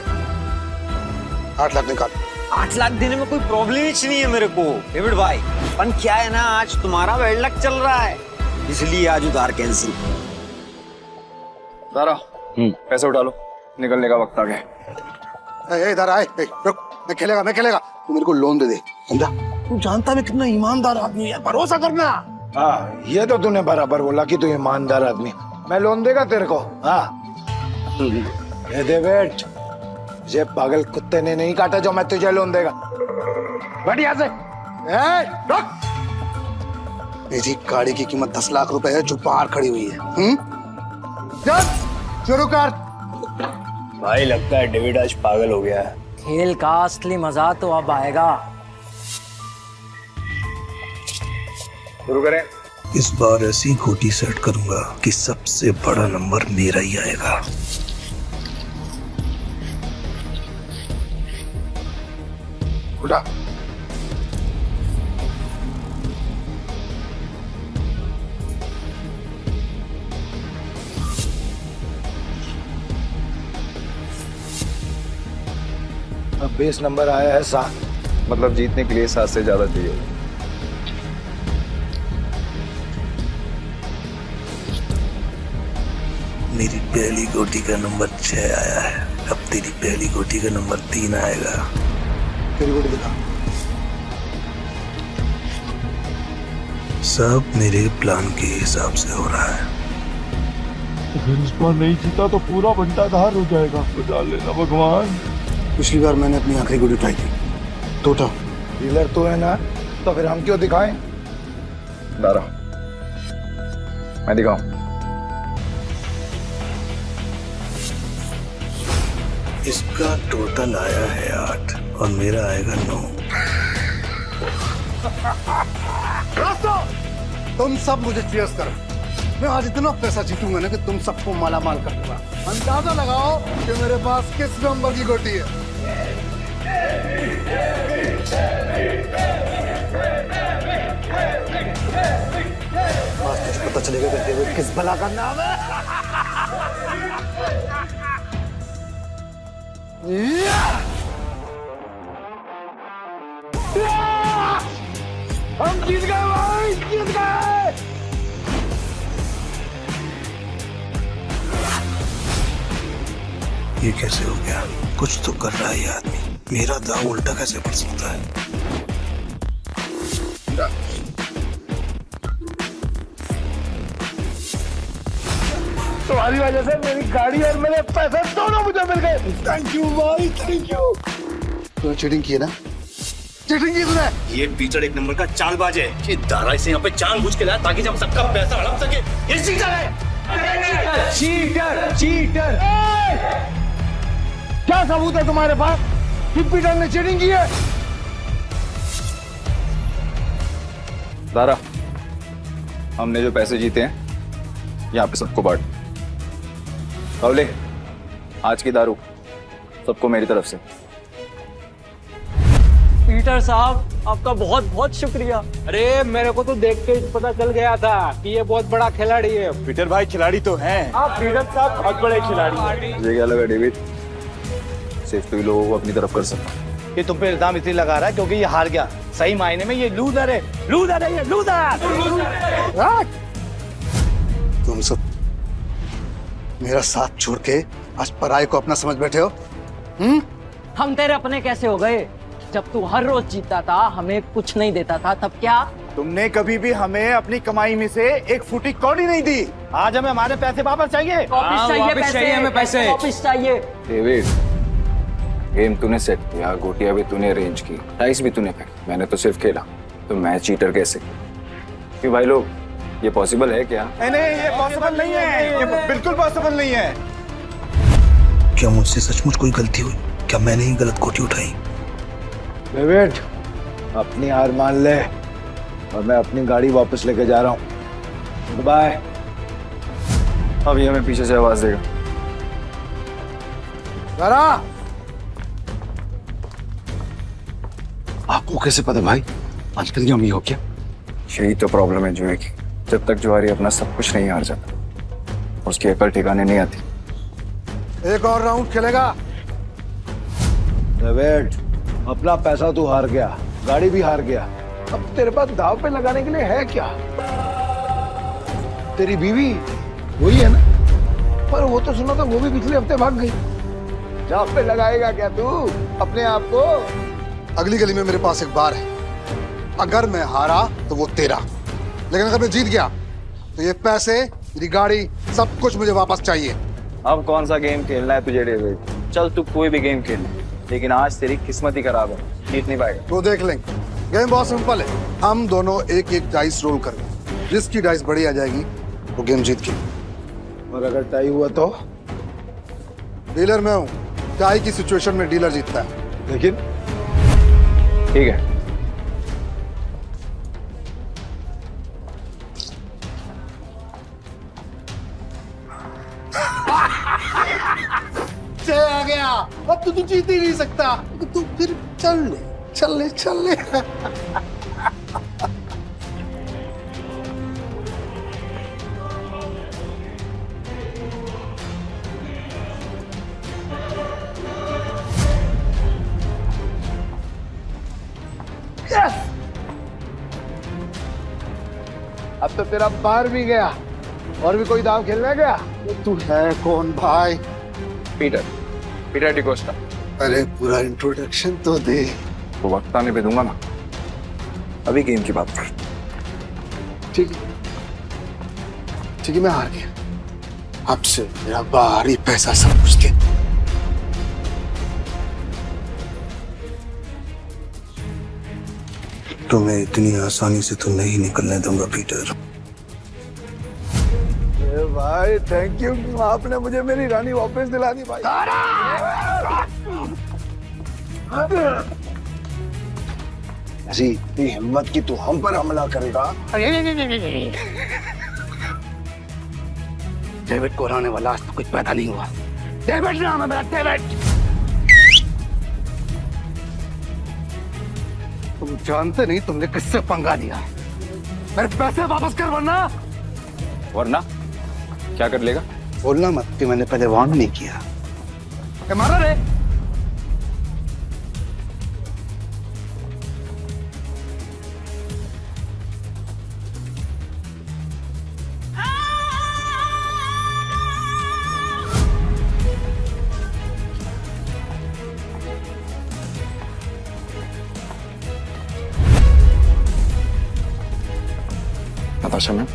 8 लाख निकाल। 8 लाख देने में कोई प्रॉब्लम ही नहीं है मेरे को डेविड भाई। पर क्या है ना, आज तुम्हारा बैड लक चल रहा है, इसलिए आज उधार कैंसिल। सारा पैसे उठा लो, निकलने का वक्त आ गया। इधर आए, रुक, मैं खेलेगा। तू मेरे को लोन दे दे, समझा? तू जानता है मैं कितना ईमानदार आदमी है, भरोसा करना। हाँ, ये तो तूने बराबर बोला कि तू ईमानदार आदमी। मैं लोन देगा तेरे को? हाँ ये डेविड, ये पागल कुत्ते ने नहीं काटा जो मैं तुझे लोन देगा। बढ़िया से रुक। मेरी गाड़ी की कीमत 10 लाख रुपए है जो बाहर खड़ी हुई है। चल शुरू कर। भाई लगता है डेविड आज पागल हो गया है। खेल का असली मजा तो अब आएगा। शुरू करें। इस बार ऐसी गोटी सेट करूंगा कि सबसे बड़ा नंबर मेरा ही आएगा। उठा। अब बेस नंबर आया है 7। मतलब जीतने के लिए 7 से ज्यादा चाहिए। मेरी पहली गोटी का नंबर 6 आया है। अब तेरी पहली गोटी का नंबर 3 आएगा। तेरी गोटी दिखा। सब मेरे प्लान के हिसाब से हो रहा है। अगर इस बार नहीं जीता तो पूरा बंटाधार हो जाएगा। बचा लेना भगवान। पिछली बार मैंने अपनी आखिरी गोली उठाई थी, टोटा। डीलर तो है ना, तो फिर हम क्यों दिखाएं? दारा, मैं दिखाऊं। इसका टोटल आया है 8 और मेरा आएगा 9। तुम सब मुझे चीयर्स करो। मैं आज इतना पैसा जीतूंगा ना कि तुम सबको माला माल कर दूंगा। अंदाजा लगाओ कि मेरे पास किस नंबर की गोटी है। पता चलेगा कि डेविड किस भला का नाम है। हम जीत गए भाई, जीत गए। ये कैसे हो गया? कुछ तो कर रहा है ये आदमी। मेरा दांव उल्टा कैसे पड़ सकता है? तुम्हारी वजह से मेरी गाड़ी और मेरे पैसे दोनों मुझे मिल गए। थैंक यू भाई, थैंक यू। तूने चीटिंग की है ना? चीटिंग की तूने। ये पीटर एक नंबर का चालबाज है। ये दारा इसे यहाँ पे जानबूझ के लाया ताकि जब सबका पैसा हड़प सके। ये चीटर है। चीटर चीटर क्या सबूत है तुम्हारे पास कि पीटर ने चीटिंग की है? दारा, हमने जो पैसे जीते हैं यहाँ पे सबको बांट। कवले, आज की दारू सबको मेरी तरफ से। पीटर साहब आपका बहुत बहुत शुक्रिया। अरे मेरे को तो देख के पता चल गया था कि ये बहुत बड़ा खिलाड़ी है। पीटर भाई खिलाड़ी तो हैं। आप पीटर साहब बहुत बड़े खिलाड़ी हैं। मुझे क्या लगा डेविड, सिर्फ तू ही लोगों को अपनी तरफ कर सकता। ये तुम पे इल्जाम इसलिए लगा रहा है क्योंकि ये हार गया। सही मायने में ये लूजर है, लूजर है, ये लूजर। तुम सब मेरा साथ छोड़ के आज पराये को अपना समझ बैठे हो। हम तेरे अपने कैसे हो गए? जब तू हर रोज जीता था, हमें कुछ नहीं देता था, तब क्या? तुमने कभी भी हमें अपनी कमाई में से एक फुटी कौड़ी नहीं दी। आज हमें हमारे पैसे वापस चाहिए। वापस चाहिए हमें पैसे। वापस चाहिए। डेविड, गेम तूने सेट किया, गोटियां भी तूने अरेंज की, डाइस भी तूने फेंकी, मैंने तो सिर्फ खेला। तो मैं चीटर कैसे? कि भाई लोग, ये पॉसिबल है क्या? नहीं, ये पॉसिबल नहीं है। ये बिल्कुल पॉसिबल नहीं है। क्या मुझसे सचमुच कोई गलती हुई? क्या मैंने ही गलत गोटी उठाई? डेविड, अपनी हार मान ले और मैं अपनी गाड़ी वापस लेके जा रहा हूँ। बाय। अब ये हमें पीछे से आवाज देगा। दारा, आपको कैसे पता भाई? आजकल ये अमी हो क्या? यही तो प्रॉब्लम है जुए की। जब तक जुआरी अपना सब कुछ नहीं हार जाता, उसकी अकल ठिकाने नहीं आती। एक और राउंड खेलेगा? डेविड, अपना पैसा तू हार गया, गाड़ी भी हार गया। अब तेरे पास दाव पे लगाने के लिए है क्या? तेरी बीवी वही है ना? पर वो तो सुना था वो भी पिछले हफ्ते भाग गई। दाव पे लगाएगा क्या तू अपने आप को? अगली गली में मेरे पास एक बार है। अगर मैं हारा तो वो तेरा, लेकिन अगर मैं जीत गया तो ये पैसे, मेरी गाड़ी, सब कुछ मुझे वापस चाहिए। अब कौन सा गेम खेलना है तुझे डेविड? चल तू कोई भी गेम खेल, लेकिन आज तेरी किस्मत ही खराब है, जीत नहीं पाएगा। तो देख लेंगे। गेम बहुत सिंपल है। हम दोनों एक एक डाइस रोल करेंगे, जिसकी डाइस बड़ी आ जाएगी वो गेम जीत गई। और अगर टाई हुआ तो? डीलर मैं हूँ, टाई की सिचुएशन में डीलर जीतता है। लेकिन ठीक है। जय आ गया। अब तो तू जीत ही नहीं सकता। तू फिर चल ले, चल ले, चल ले। अब तो तेरा बाहर भी गया। और भी कोई दाव खेलना है क्या? तू है कौन भाई? पीटर डिकोस्टा। अरे पूरा इंट्रोडक्शन तो दे। तो वक्त आने पे दूंगा ना, अभी गेम की बात कर। ठीक है, मैं हार गया। अब से मेरा बाहरी पैसा सब कुछ के। तुम्हें इतनी आसानी से तो नहीं निकलने दूंगा पीटर। भाई थैंक यू, आपने मुझे मेरी रानी वापस दिला दी भाई। ऐसी इतनी हिम्मत की तू हम पर हमला करेगा? डेविड को हराने वाला आज तो कुछ पैदा नहीं हुआ। डेविड नाम है मेरा, डेविड। तुम जानते नहीं तुमने किससे पंगा लिया। मेरे पैसे वापस कर, वरना क्या कर लेगा? बोलना मत कि मैंने पहले वार्न नहीं किया। मारा रे। नताशा मैम,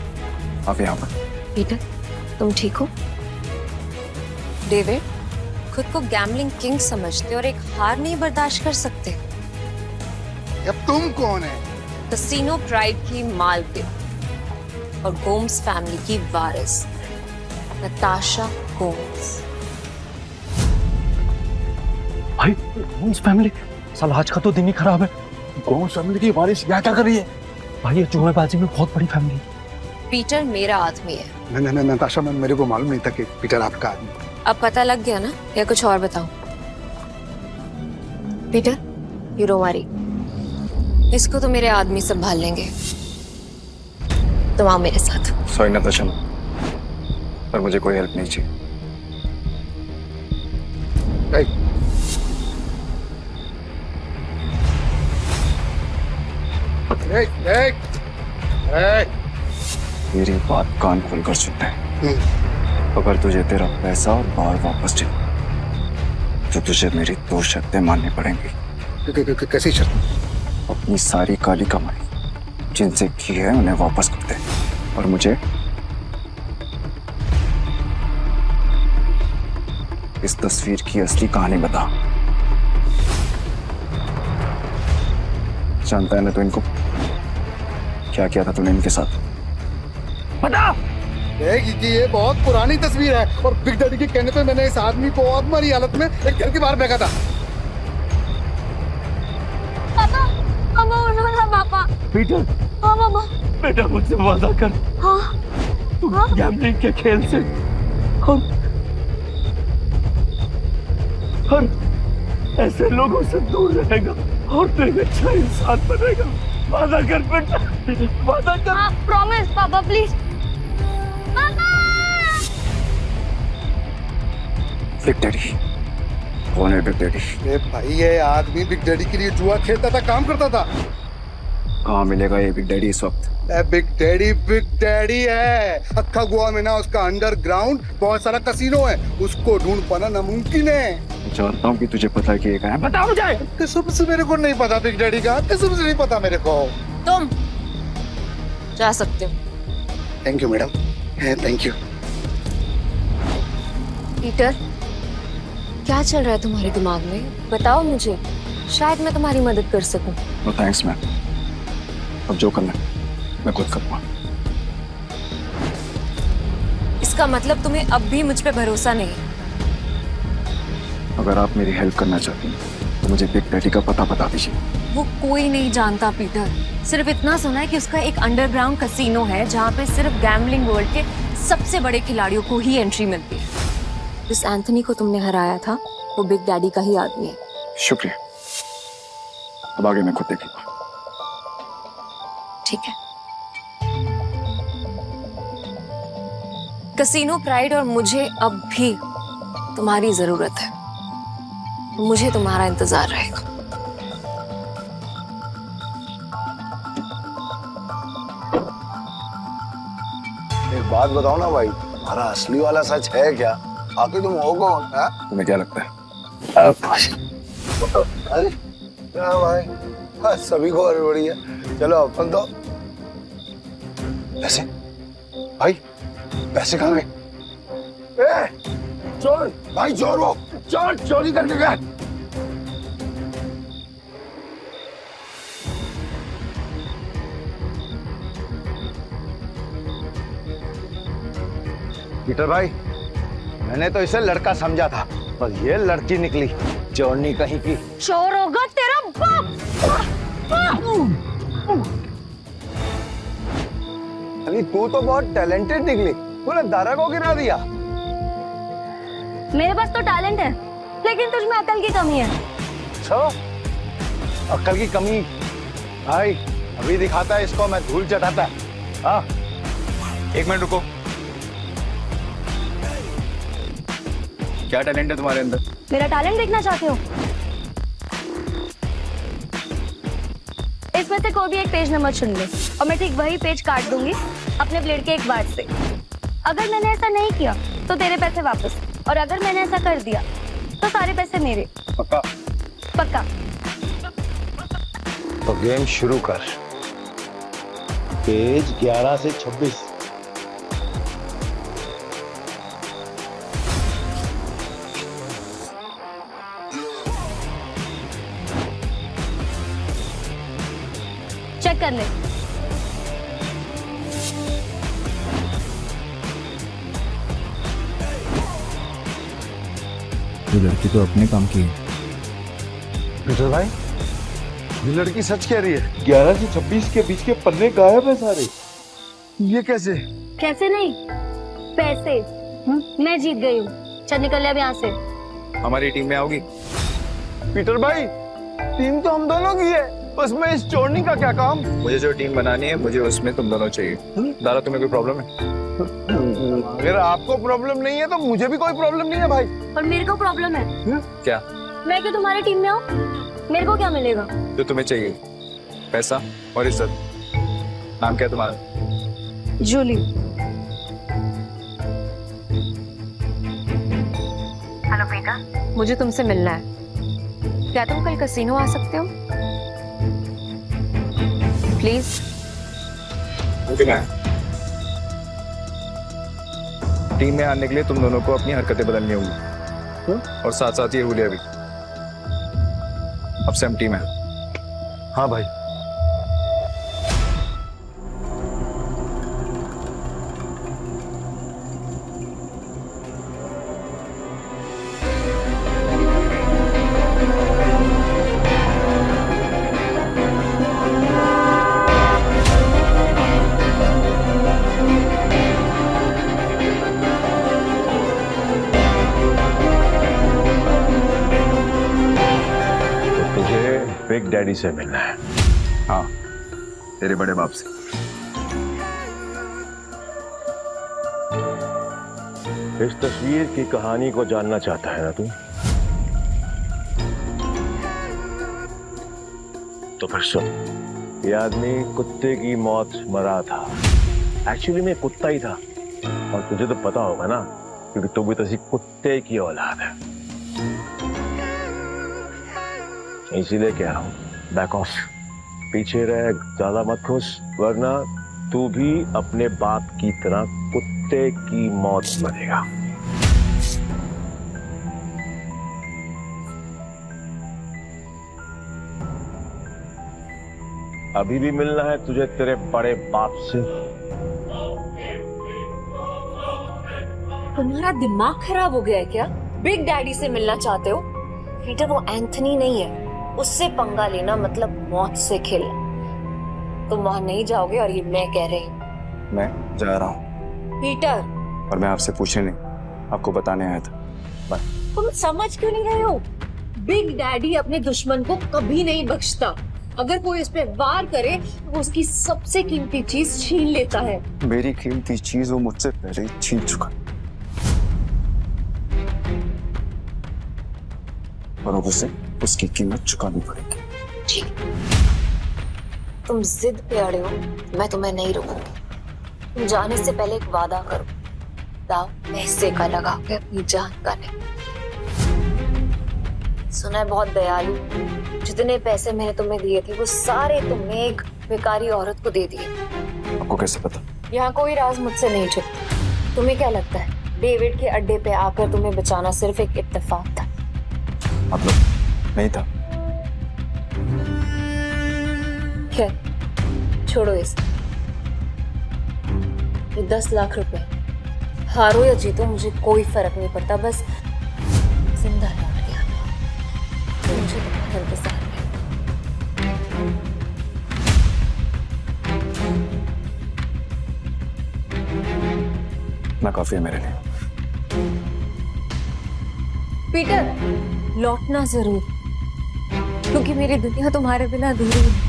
आप यहाँ पर। पीटर, तुम ठीक हो? डेविड, खुद को गैम्बलिंग किंग समझते और एक हार नहीं बर्दाश्त कर सकते। अब तुम कौन है? कसीनो प्राइड की मालकिन और गोम्स फैमिली की वारिस नताशा गोम्स। भाई गोम्स फैमिली, साल आज का तो दिन ही खराब है। गोम्स फैमिली की वारिस यहाँ क्या कर रही है? भाई ये जुएबाजी में बहुत बड़ी फैमिली है। पीटर मेरा आदमी है। नहीं नताशा मैम, मेरे को मालूम नहीं था कि पीटर आपका आदमी। अब पता लग गया ना, या कुछ और बताऊं? पीटर, यू डोंट वरी, इसको तो मेरे आदमी संभाल लेंगे। तुम आओ मेरे साथ। सॉरी नताशा, पर मुझे कोई हेल्प नहीं चाहिए। मेरी बात कान खोलकर सुनते हैं। अगर तुझे तेरा पैसा और बार वापस चाहिए तो तुझे मेरी 2 शर्तें माननी पड़ेंगी। कैसी शर्त? अपनी सारी काली कमाई जिनसे की है उन्हें वापस कर दे, और मुझे इस तस्वीर की असली कहानी बता। जानता है ना तो इनको क्या किया था तूने इनके साथ? बता। ये बहुत पुरानी तस्वीर है और बिग डैडी के कहने पे मैंने इस आदमी को और मरी हालत में एक घर के बाहर फेंका था। पापा, पापा उठो ना पापा। पीटर, हाँ पापा। बेटा मुझसे वादा कर, हाँ तू गैम्बलिंग के खेल से और ऐसे लोगों से दूर रहेगा और तू एक अच्छा इंसान बनेगा। वादा कर बेटा, वादा कर। हाँ, प्रॉमिस पापा प्लीज। बिग डैडी कौन है? Big daddy? ए भाई, ये आदमी बिग डैडी के लिए जुआ खेलता था, काम करता था। कहाँ मिलेगा ये बिग डैडी इस वक्त? बिग डैडी है। अक्खा गोवा में ना उसका अंडरग्राउंड बहुत सारा कसीनो है, उसको ढूंढ पाना नामुमकिन है। जानता हूँ कि तुझे पता है कि ये कहाँ है। बता मुझे। कसम से मेरे को नहीं पता बिग डैडी का, कसम से नहीं पता मेरे को। तुम जा सकते हो। Thank you madam, thank you. Peter, क्या चल रहा है तुम्हारे दिमाग में? बताओ मुझे, शायद मैं तुम्हारी मदद कर सकूं। नो थैंक्स मैम, अब जो करना है मैं खुद करूँगा। इसका मतलब तुम्हें अब भी मुझ पे भरोसा नहीं? अगर आप मेरी हेल्प करना चाहती हैं तो मुझे बिग डैडी का पता बता दीजिए। वो कोई नहीं जानता पीटर, सिर्फ इतना सुना है कि उसका एक अंडरग्राउंड कसीनो है जहाँ पे सिर्फ गैम्बलिंग वर्ल्ड के सबसे बड़े खिलाड़ियों को ही एंट्री मिलती है। जिस एंथनी को तुमने हराया था वो बिग डैडी का ही आदमी है। शुक्रिया, अब आगे मैं खुद देखूंगा। ठीक है। कसीनो प्राइड और मुझे अब भी तुम्हारी जरूरत है। मुझे तुम्हारा इंतजार रहेगा। एक बात बताओ ना भाई, हमारा असली वाला सच है क्या? आखिर तुम हो कौन? तुम्हें क्या लगता है? अरे क्या भाई, हाँ, सभी को हड़बड़ी है। चलो अपन तो पैसे, भाई पैसे कहाँ गए? चोर भाई, चोर वो चोर चोरी करके गया। पीटर भाई, मैंने तो इसे लड़का समझा था पर ये लड़की निकली चोरनी कहीं की। चोर होगा तेरा बाप। अली तू तो बहुत टैलेंटेड निकली, तूने दारा को गिरा दिया। मेरे पास तो टैलेंट है, लेकिन तुझ में अकल की कमी है। अच्छा, अकल की कमी? भाई अभी दिखाता है इसको मैं धूल चटाता है। हाँ, 1 मिनट रुको। क्या टैलेंट है तुम्हारे अंदर? मेरा टैलेंट देखना चाहते हो? इसमें से कोई भी एक पेज नंबर चुन ले और मैं ठीक वही पेज काट दूंगी अपने ब्लेड के एक वार से। अगर मैंने ऐसा नहीं किया तो तेरे पैसे वापस, और अगर मैंने ऐसा कर दिया तो सारे पैसे मेरे। पक्का? पक्का। तो गेम शुरू कर। पेज 11 से 26। कर ले। ये लड़की तो अपने काम की है। पीटर भाई, ये लड़की सच कह रही है। 11 से 26 के बीच के पन्ने गायब है सारे। ये कैसे? कैसे नहीं, पैसे मैं जीत गई हूँ। चल निकल ले अब यहाँ से। हमारी टीम में आओगी? पीटर भाई, टीम तो हम दोनों की है, उसमें इस चोरनी का क्या काम? मुझे जो टीम बनानी है, मुझे उसमें तुम दोनों चाहिए। दारा, तुम्हें कोई प्रॉब्लम है? अगर आपको प्रॉब्लम नहीं है तो मुझे भी कोई प्रॉब्लम नहीं है भाई। और मेरे को प्रॉब्लम है। क्या? मैं क्यों तुम्हारी टीम में हूँ? मेरे को क्या मिलेगा? जो तुम्हें चाहिए, पैसा और इज्जत। नाम क्या है तुम्हारा? जूली। हेलो बेटा, मुझे तुमसे मिलना है। क्या तुम कल कसीनो आ सकते हो? प्लीज। टीम में आने के लिए तुम दोनों को अपनी हरकतें बदलनी होगी, और साथ साथ ये हुलिया भी। अब से हम टीम है। हाँ भाई। बिग डैडी से मिलना है। हाँ, तेरे बड़े बाप से। इस तस्वीर की कहानी को जानना चाहता है ना तू? तो फिर सुन, ये आदमी कुत्ते की मौत मरा था। एक्चुअली मैं कुत्ता ही था, और तुझे तो पता होगा ना, क्योंकि तू भी तो कुत्ते की औलाद है। इसीलिए कह रहा हूं, बैक ऑफ, पीछे रह, ज्यादा मत खुश, वरना तू भी अपने बाप की तरह कुत्ते की मौत मरेगा। अभी भी मिलना है तुझे तेरे बड़े बाप से? तुम्हारा दिमाग खराब हो गया है क्या? बिग डैडी से मिलना चाहते हो? पीटर, वो एंथनी नहीं है, उससे पंगा लेना मतलब मौत से खेलना। तुम वहां नहीं जाओगे, और ये मैं कह रही हूँ। मैं जा रहा हूँ। पीटर, और मैं आपसे पूछने नहीं, आपको बताने आया था। बाय। तुम समझ क्यों नहीं रहे हो? बिग डैडी अपने दुश्मन को कभी नहीं बख्शता। अगर कोई इस पे वार करे तो वो उसकी सबसे कीमती चीज छीन लेता है। मेरी कीमती चीज वो मुझसे पहले ही छीन चुका, और अब उसे उसकी कीमत चुकानी पड़ेगी। ठीक, तुम जिद पे अड़े हो, मैं तुम्हें नहीं रोकूंगी। तुम जाने से पहले एक वादा करो, दाव पैसे का लगा के अपनी जान का नहीं। सुना है बहुत दयालु, जितने पैसे मैंने तुम्हें दिए थे वो सारे तुमने एक बेकारी औरत को दे दिए। आपको कैसे पता? यहाँ कोई राज मुझसे नहीं छुपता। तुम्हें क्या लगता है डेविड के अड्डे पे आकर तुम्हें बचाना सिर्फ एक इत्तेफाक था? मतलब नहीं था। खैर छोड़ो इसे। ये 10 लाख रुपए, हारो या जीतो मुझे कोई फर्क नहीं पड़ता, बस जिंदा लौट के आना। मुझे तुम्हारा इंतजार है। ना काफी है मेरे लिए। पीटर, लौटना जरूर, क्योंकि मेरी दुनिया तुम्हारे बिना अधूरी है।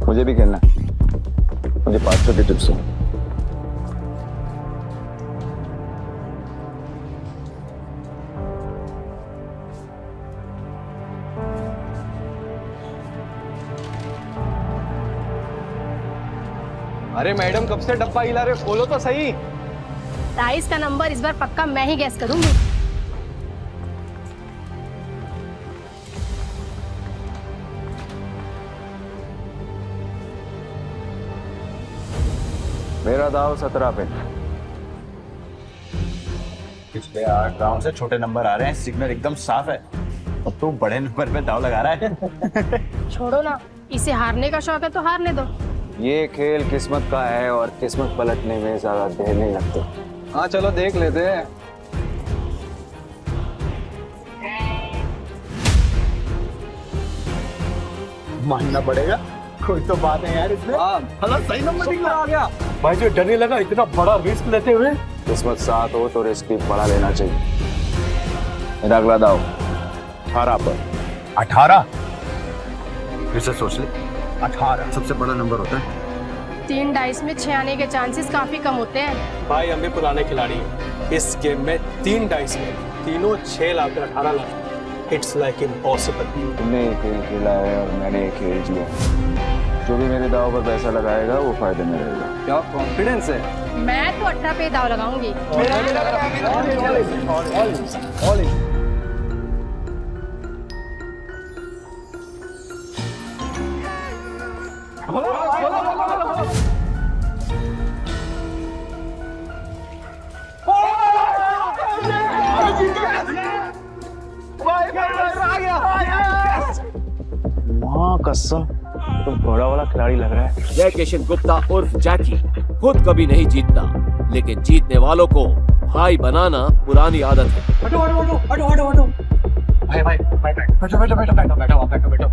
मुझे भी खेलना है। मुझे 500 की टिप्स दो। अरे मैडम, कब से डब्बा हिला रहे, खोलो तो सही। 23 का नंबर इस बार पक्का मैं ही गैस करूंगी। मेरा दाव 17 पे। पिछले 8 राउंड से छोटे नंबर आ रहे हैं, सिग्नल एकदम साफ है। अब तो बड़े नंबर पे दाव लगा रहा है। छोड़ो ना, इसे हारने का शौक है तो हारने दो। ये खेल किस्मत का है और किस्मत पलटने में ज्यादा देर नहीं लगती। हाँ चलो देख लेते हैं। मानना पड़ेगा, कोई तो बात है यार इसमें। हाँ सही नंबर निकला आ गया भाई, जो डर नहीं लगा इतना बड़ा रिस्क लेते हुए। किस्मत साथ हो तो रिस्क भी बड़ा लेना चाहिए। मेरा अगला दाव 18 पर। 18 फिर से सोच ले, 18 सबसे बड़ा नंबर होता है। 3 डाइस में 6 आने के चांसेस काफी कम होते हैं। भाई हम भी पुराने खिलाड़ी हैं। इस गेम में 3 डाइस में तीनों 6 lakh 18 lakh. It's like impossible. तुमने एक खेल खेला है और मैंने एक खेल जिया। जो भी मेरे दाव पर पैसा लगाएगा वो फायदे में रहेगा। क्या कॉन्फिडेंस है? मैं तो 18 पे दाव लगाऊंगी। माँ कसम, तो बड़ा वाला खिलाड़ी लग रहा है। जय किशन गुप्ता उर्फ जैकी खुद कभी नहीं जीतता, लेकिन जीतने वालों को भाई बनाना पुरानी आदत है। हटो हटो हटो हटो हटो हटो। भाई भाई बैठो बैठो बैठो बैठो बैठो बैठो बैठो।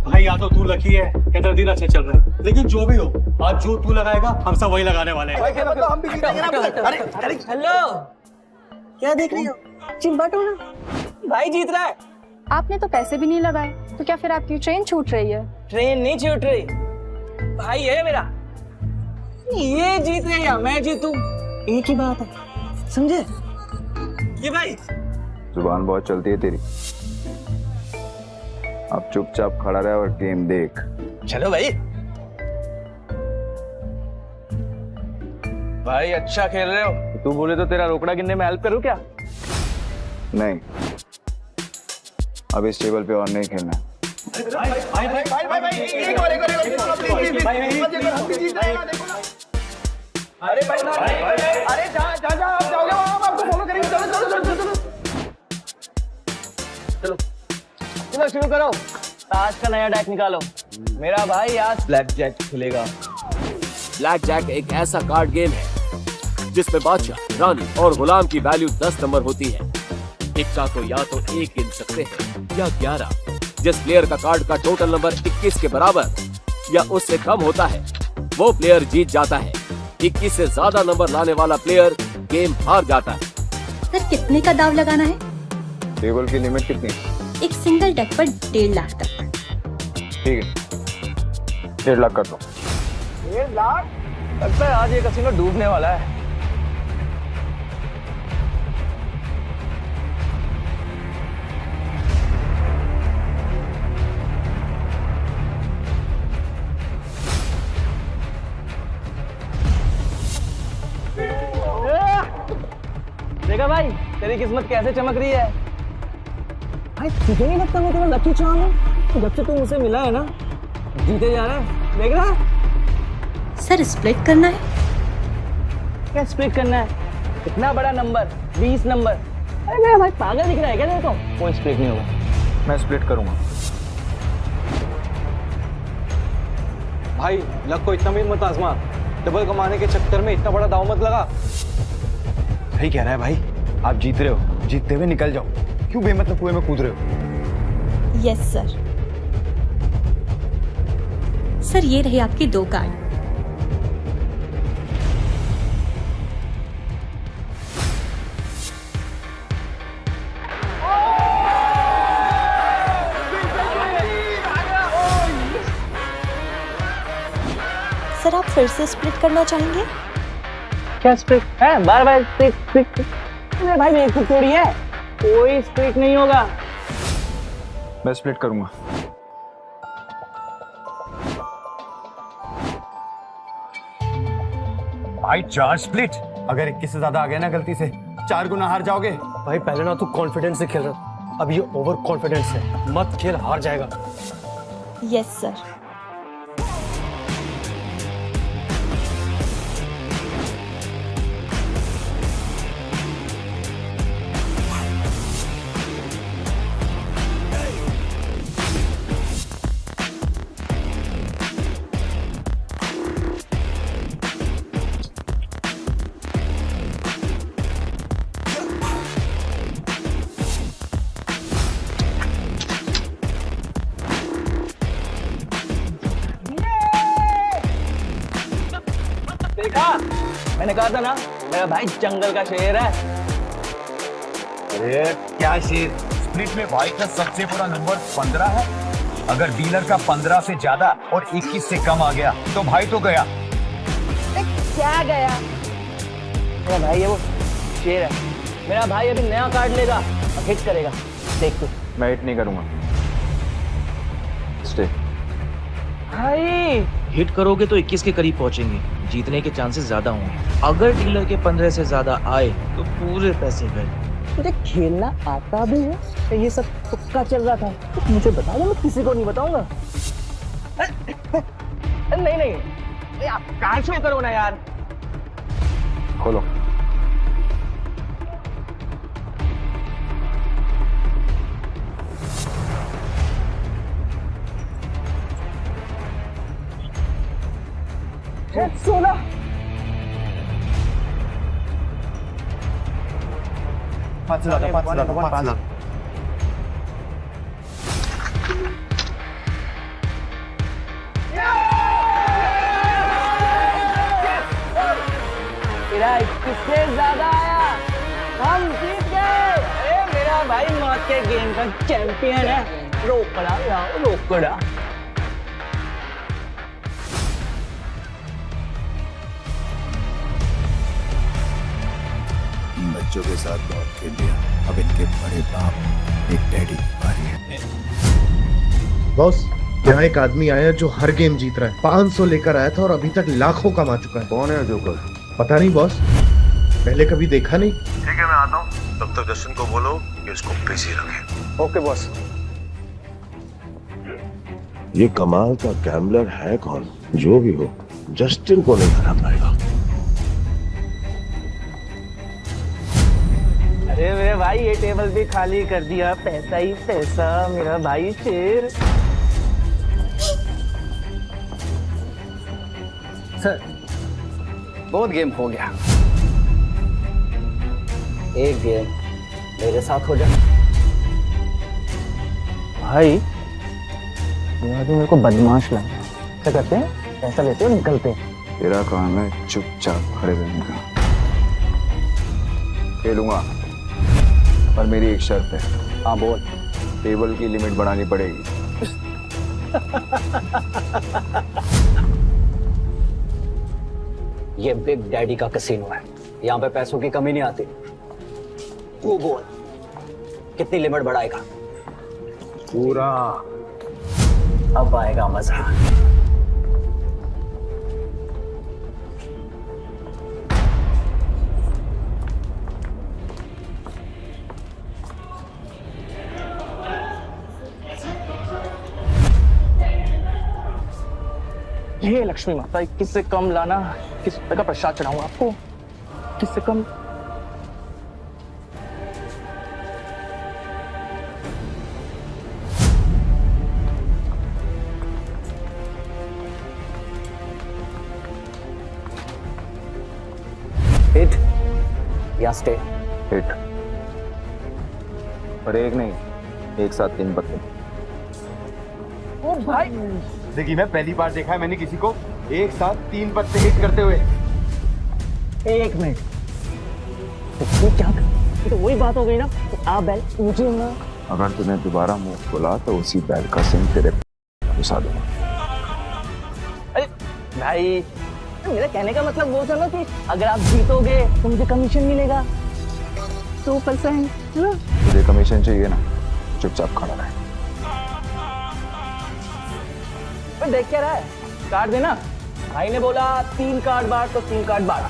भाई या तो तू लकी है या तेरा दिन अच्छा चल रहा है, लेकिन जो भी हो आज जो तू लगाएगा हम सब वही लगाने वाले हैं। हेलो, क्या देख रही हो? चिंबाटो ना, भाई जीत रहा है। आपने तो पैसे भी नहीं लगाए, तो क्या फिर आपकी ट्रेन छूट रही है? ट्रेन नहीं छूट रही, भाई है मेरा। ये जीत रहे या मैं जीतूं, एक ही बात है, समझे? ये भाई जुबान बहुत चलती है तेरी। अब चुपचाप खड़ा रहे और गेम देख। चलो भाई। भाई अच्छा खेल रहे हो। तू बोले तो तेरा रोकड़ा गिनने में हेल्प करूं क्या? नहीं, अब इस टेबल पे और नहीं खेलना। अरे भाई अरे जा आप जाओगे, हम आपको फॉलो करेंगे। चलो शुरू करो। आज का नया डेक निकालो। मेरा भाई आज ब्लैक जैक खेलेगा। ब्लैक जैक एक ऐसा कार्ड गेम है जिसमें बादशाह, रानी और गुलाम की वैल्यू 10 नंबर होती है। इक्का को या तो 1 गिन सकते हैं या 11। जिस प्लेयर का कार्ड का टोटल नंबर 21 के बराबर या उससे कम होता है वो प्लेयर जीत जाता है। 21 से ज्यादा नंबर लाने वाला प्लेयर गेम हार जाता है। सर कितने का दाव लगाना है? टेबल की लिमिट कितनी है? एक सिंगल डेक पर 1.5 लाख तक। ठीक है, 1.5 लाख कर दो। 1.5 लाख? लगता है आज ये कसिनो डूबने वाला है। देखा भाई, तेरी किस्मत कैसे चमक रही है। भाई तुझे नहीं लगता मैं तेरा लकी चार्म हूँ? जब से तू मुझसे मिला है ना, जीते जा रहा है। देख रहा है? सर स्प्लिट करना है? क्या स्प्लिट करना है? इतना बड़ा नंबर, 20 नंबर। अरे मेरा भाई पागल दिख रहा है क्या तेरे को? कोई स्प्लिट नहीं होगा। मैं स्प्लिट करूंगा। भाई लक को इतना भी मत आजमा। डबल कमाने के चक्कर में इतना बड़ा दाव मत लगा। सही कह रहा है भाई, आप जीत रहे हो, जीतते हुए निकल जाओ। क्यों बेमतलब कुएं में कूद रहे हो? Yes sir. सर ये रहे आपके 2 कार्ड। सर आप फिर से स्प्लिट करना चाहेंगे? क्या स्प्लिट है? बार स्प्लिट। अरे भाई एक थोड़ी है, कोई स्प्लिट नहीं होगा। मैं स्प्लिट करूंगा। भाई 4 स्प्लिट। अगर 21 से ज्यादा आ गया ना गलती से, 4 गुना हार जाओगे। भाई पहले ना तू कॉन्फिडेंस से खेल रहा, अब ये ओवर कॉन्फिडेंस है। मत खेल, हार जाएगा। Yes sir. मैंने कहा था ना मेरा भाई जंगल का शेर है। अरे क्या शेर, स्प्लिट में भाई का सबसे बुरा नंबर 15 है। अगर डीलर का 15 से ज्यादा और 21 से कम आ गया तो भाई तो गया। क्या गया? मेरा भाई है वो शेर है। मेरा भाई अभी नया कार्ड लेगा और हिट करेगा, देख तू। मैं हिट नहीं करूंगा। स्टे। भाई हिट करोगे तो 21 के करीब पहुंचेंगे, जीतने के चांसेस ज्यादा होंगे। अगर डीलर के 15 से ज्यादा आए तो पूरे पैसे गए। तुझे खेलना आता भी है तो ये सब तुक्का चल रहा था तो मुझे बता दो, मैं किसी को नहीं बताऊंगा। नहीं नहीं आप कहाँ शो करो ना यार। खोलो। सोना पाँच लाख। तेरा 21 से ज्यादा आया, हम जीत गए। अरे मेरा भाई मौत के गेम का चैंपियन है। रोकड़ा यार रोकड़ा। बच्चों के साथ बहुत खेल लिया, अब इनके बड़े बाप एक डैडी की बारी है। बॉस, यहाँ एक आदमी आया है जो हर गेम जीत रहा है। 500 लेकर आया था और अभी तक लाखों कमा चुका है। कौन है जोकर? पता नहीं बॉस, पहले कभी देखा नहीं। ठीक है मैं आता हूँ, तब तक जस्टिन को बोलो कि उसको बिजी रखे। Okay boss. ये कमाल का गैम्बलर है कौन? जो भी हो, जस्टिन को नहीं हरा पाएगा। अरे मेरे भाई ये टेबल भी खाली कर दिया, पैसा ही पैसा। मेरा भाई शेर। सर बहुत गेम हो गया, एक गेम मेरे साथ हो जाए। भाई ये मेरे को बदमाश लगा। क्या करते हैं, पैसा लेते हो निकलते हैं। तेरा काम है चुपचाप खड़े रहने का। खेलूंगा पर मेरी एक शर्त है। हाँ बोल। टेबल की लिमिट बढ़ानी पड़ेगी। ये बिग डैडी का कैसीनो है, यहाँ पे पैसों की कमी नहीं आती। वो बोल कितनी लिमिट बढ़ाएगा? पूरा। अब आएगा मजा। हे लक्ष्मी माता, 21 से कम लाना। किस रुपए का प्रसाद चढ़ाऊं आपको? 21 से कम। हिट या स्टे? हिट। पर एक नहीं, एक साथ 3 पत्ते। ओ भाई देखिए मैं पहली बार देखा है मैंने किसी को एक साथ 3 पत्ते हिट करते हुए। एक मिनट, तो क्या तो वही बात हो गई ना। आप बैल मुझे ना, अगर तूने दोबारा मुंह खोला तो उसी बैल का सिंह तेरे घुसा दूंगा। अरे भाई मेरा कहने का मतलब वो था ना कि अगर आप जीतोगे तो मुझे कमीशन मिलेगा 2%, है ना? तुझे कमीशन चाहिए ना, चुपचाप खड़ा रहे। देख क्या रहा है, कार्ड देना। भाई ने बोला 3 कार्ड बार तो 3 कार्ड बारा।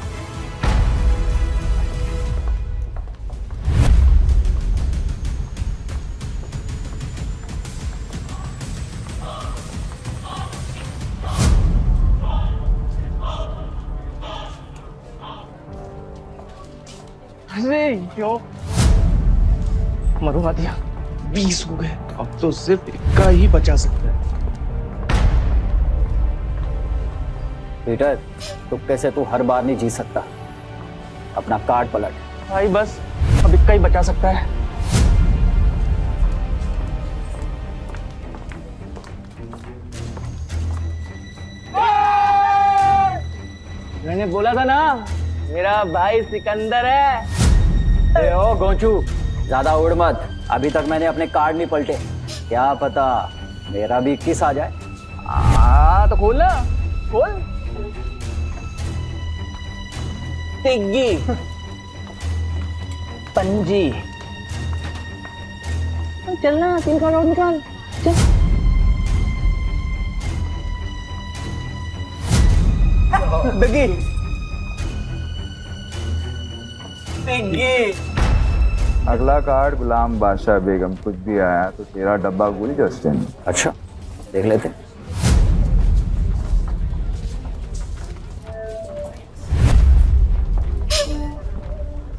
अरे यो मरुआ दिया। 20 हो गए, अब तो सिर्फ इक्का ही बचा सकता है। पीटर, तुक्के से तू हर बार नहीं जीत सकता। अपना कार्ड पलट। भाई बस अब इक्का ही बचा सकता है। मैंने बोला था ना मेरा भाई सिकंदर है। ए ओ गोंचू, ज्यादा उड़ मत, अभी तक मैंने अपने कार्ड नहीं पलटे, क्या पता मेरा भी 21 आ जाए। तो खोल ना, खोल। तिग्गी, पंजी, चलना 3 कार्ड और निकाल, चल। बिग्गी, तिग्गी। अगला कार्ड गुलाम बादशाह बेगम। कुछ भी आया तो तेरा डब्बा गुल जस्टिन। अच्छा, देख लेते।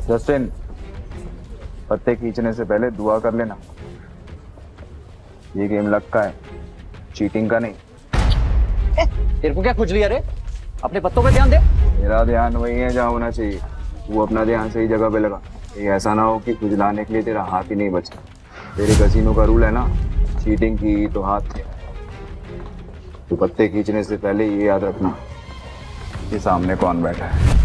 जस्टिन, पत्ते खींचने से पहले दुआ कर लेना। ये गेम लक का है, चीटिंग का नहीं। तेरे को क्या खुजली है रे? अपने पत्तों पे ध्यान दे। मेरा ध्यान वही है जहाँ होना चाहिए, वो अपना ध्यान सही जगह पे लगा। ये ऐसा ना हो कि खुजलाने के लिए तेरा हाथ ही नहीं बचा। तेरे कसीनो का रूल है ना, चीटिंग की तो हाथ थे। तो पत्ते खींचने से पहले ये याद रखना कि सामने कौन बैठा है।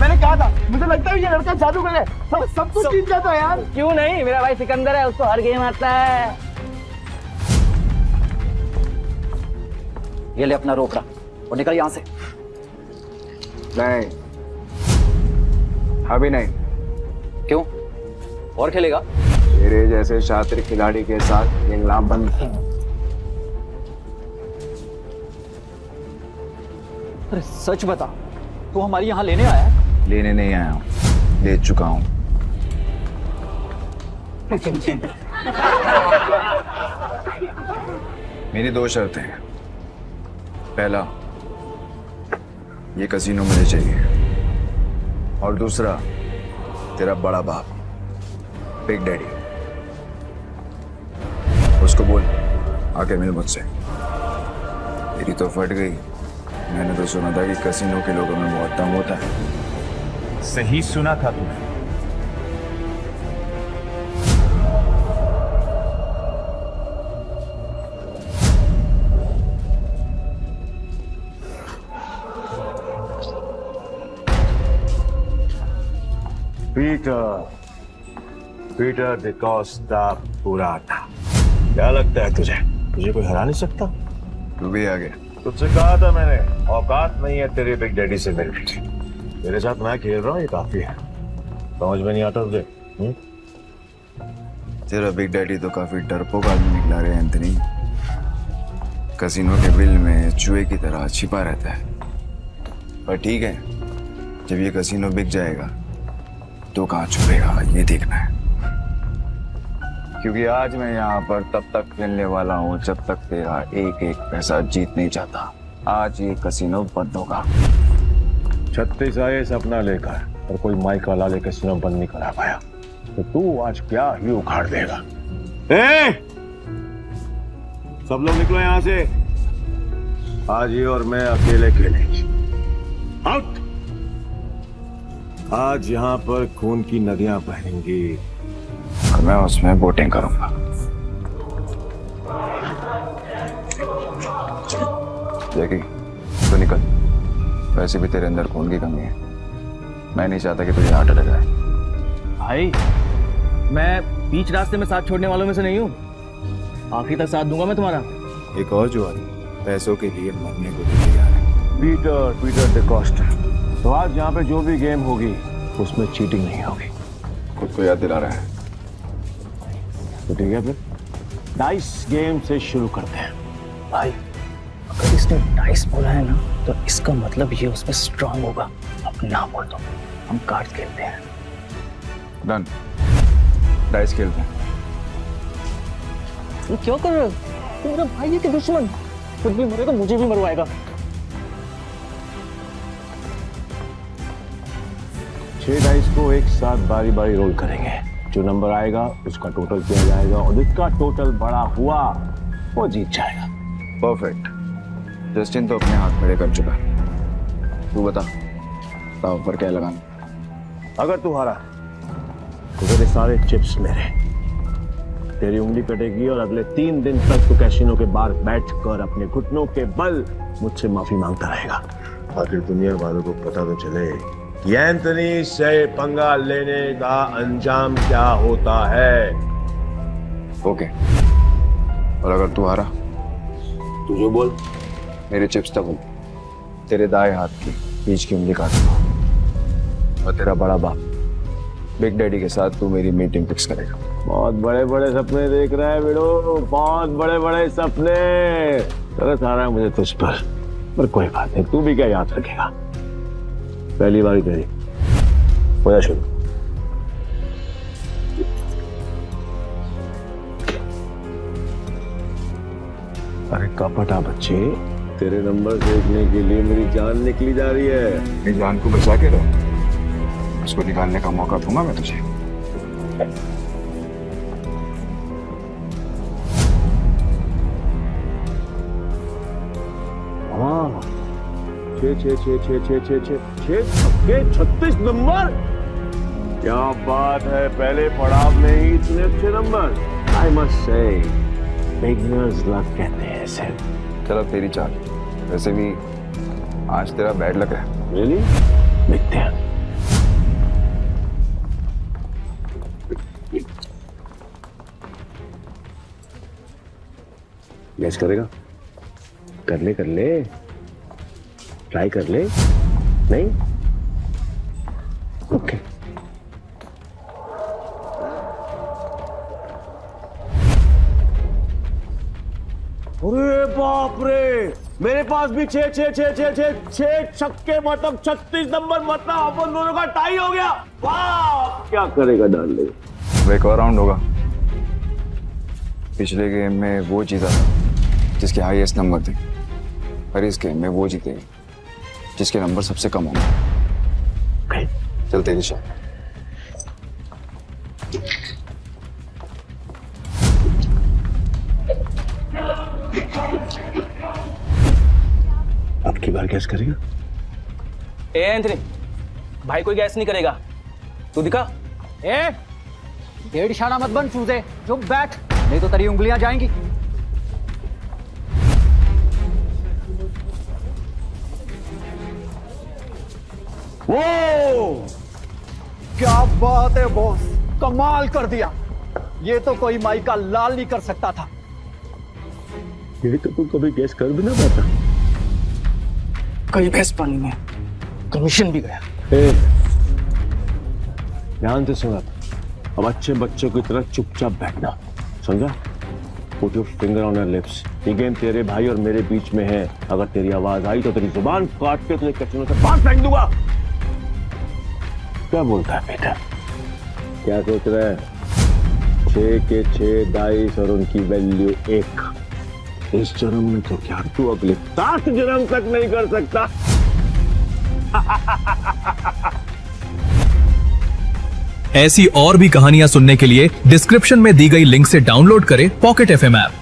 मैंने कहा था, मुझे लगता है ये लड़का जादूगर है, सब कुछ जीत जाता है यार। क्यों नहीं, मेरा भाई सिकंदर है, उसको हर गेम आता है। ये ले अपना रोकड़ा और निकल यहां से। नहीं, अभी नहीं। क्यों? और खेलेगा? तेरे जैसे शातिर खिलाड़ी के साथ खेलना बंद है। अरे सच बता, तू हमारी यहाँ लेने आया है? लेने नहीं आया हूँ, ले चुका हूँ। मेरी 2 शर्तें हैं। पहला, ये कसीनो मुझे चाहिए, और दूसरा, तेरा बड़ा बाप बिग डैडी, उसको बोल आके मिल मुझसे। तेरी तो फट गई। मैंने तो सुना था कि कसीनो के लोगों में बहुत दम होता है। सही सुना था तूने। पीटर डिकोस्टा पुराटा, क्या लगता है तुझे? तुझे कोई हरा नहीं सकता? तू भी आ गया। तुझसे कहा था मैंने, औकात नहीं है तेरे बिग डैडी से मिलने की। मेरे साथ मैं खेल रहा हूँ, ये काफी है। समझ में नहीं आता तुझे? तेरा बिग डैडी तो काफी डरपोक आदमी निकला रे एंथनी। कसीनो के बिल में चूहे की तरह छिपा रहता है। पर ठीक है, जब ये कसीनो बिक जाएगा तो कहाँ छुपेगा ये देखना है। क्योंकि आज मैं यहाँ पर तब तक खेलने वाला हूँ जब तक तेरा एक एक पैसा जीत नहीं जाता। आज ये कसीनो बंद होगा। 36 आए सपना लेकर और कोई माइक वाला ले कसीनो बंद नहीं करा पाया, तो तू आज क्या ही उखाड़ देगा। सब लोग निकलो यहाँ से। आज ये और मैं अकेले खेलेंगे। आउट। आज यहाँ पर खून की नदियां बहेंगी और मैं उसमें बोटिंग करूंगा। जैकी, तो निकल। वैसे भी तेरे अंदर खून की कमी है। मैं नहीं चाहता कि तुझे हार्ट अटैक आए। भाई, मैं बीच रास्ते में साथ छोड़ने वालों में से नहीं हूँ। आखिरी तक साथ दूंगा मैं तुम्हारा। एक और जुआरी पैसों के लिए मरने को भी तैयार है। पीटर डिकोस्टा, तो आज यहाँ पे जो भी गेम होगी उसमें चीटिंग नहीं होगी। खुद को याद दिला रहा है तो ठीक है, फिर डाइस गेम से शुरू करते हैं। भाई, अगर इसने डाइस बोला है ना, तो इसका मतलब ये उसमें स्ट्रांग होगा। अब ना बोल दो, हम कार्ड्स खेलते हैं। डन, डाइस खेलते हैं। ये क्यों कर रहे हो? तुम मेरा भाई है कि दुश्मन? खुद भी मरेगा, मुझे भी मरवाएगा। 6 डाइस को एक साथ बारी बारी रोल करेंगे। जो नंबर आएगा उसका टोटल किया जाएगा और जिसका टोटल बड़ा हुआ वो जीत जाएगा। परफेक्ट। जस्टिन तो अपने हाथ खड़े कर चुका है। तू बता, दाव पर क्या लगाना? अगर तू हारा तो तेरे सारे चिप्स मेरे। तेरी उंगली कटेगी और अगले 3 दिन तक तो कैसीनो के बाहर बैठकर अपने घुटनों के बल मुझसे माफी मांगता रहेगा। आखिर दुनिया वालों को पता तो चले कि एंथनी से पंगा लेने का अंजाम क्या होता है। ओके, और अगर तू हारा तू जो बोल। मेरे चिप्स डबल, तेरे दाएं हाथ की बीच की उंगली काट दूंगा और तेरा बड़ा बाप बिग डैडी के साथ तू मेरी मीटिंग फिक्स करेगा। बहुत बड़े बड़े सपने देख रहा है बेड़ो, बहुत बड़े बड़े सपने। तरस आ रहा है मुझे तुझ पर कोई बात नहीं, तू भी क्या याद रखेगा। पहली बारी तेरी, हो जा शुरू। अरे कपटा बच्चे, तेरे नंबर देखने के लिए मेरी जान निकली जा रही है। मेरी जान को बचा के रहो, उसको निकालने का मौका दूंगा मैं तुझे। हाँ, 36 नंबर, क्या बात है। पहले पड़ाव में ही इतने अच्छे number. I must say beginners luck कहते हैं इसे। चलो तेरी चाल, वैसे भी आज तेरा बैड लक है। रियली? देखते हैं। गैस करेगा? कर ले, ट्राई कर ले। नहीं? ओके। अरे बाप रे, मेरे पास भी 6 छक्के, मतलब 36 नंबर, मतलब अपन दोनों का टाई हो गया। वाह, क्या करेगा डार्लिंग? वो एक और राउंड होगा। पिछले गेम में वो जीता था जिसके हाईएस्ट नंबर थे, और इस गेम में वो जीतेगा जिसके नंबर सबसे कम होंगे। चल तेरी शॉट। अब की बार गैस करेगा? ए एंथनी, भाई कोई गैस नहीं करेगा, तू दिखा। ए, डेढ़ इशारा मत बन चूजे, चुप बैठ, नहीं तो तेरी उंगलियां जाएंगी। वो क्या बात है बॉस, कमाल कर दिया। ये तो कोई माई का लाल नहीं कर सकता था। ये तो तू कभी गैस कर भी ना पाता। कई भैंस पानी में, कमीशन भी गया। ध्यान से सुना, अब अच्छे बच्चों की तरह चुपचाप बैठना, समझा? Put your finger on your lips। ये गेम तेरे भाई और मेरे बीच में है। अगर तेरी आवाज आई तो तेरी जुबान काट के तुझे कैसीनो से बाहर फेंक दूंगा। क्या बोलता है बेटा? क्या सोच रहा है? 6 के 6 डाइस और उनकी वैल्यू 1। इस जन्म में तो क्या तू अगले 7 जन्म तक नहीं कर सकता। ऐसी और भी कहानियां सुनने के लिए डिस्क्रिप्शन में दी गई लिंक से डाउनलोड करें पॉकेट FM ऐप।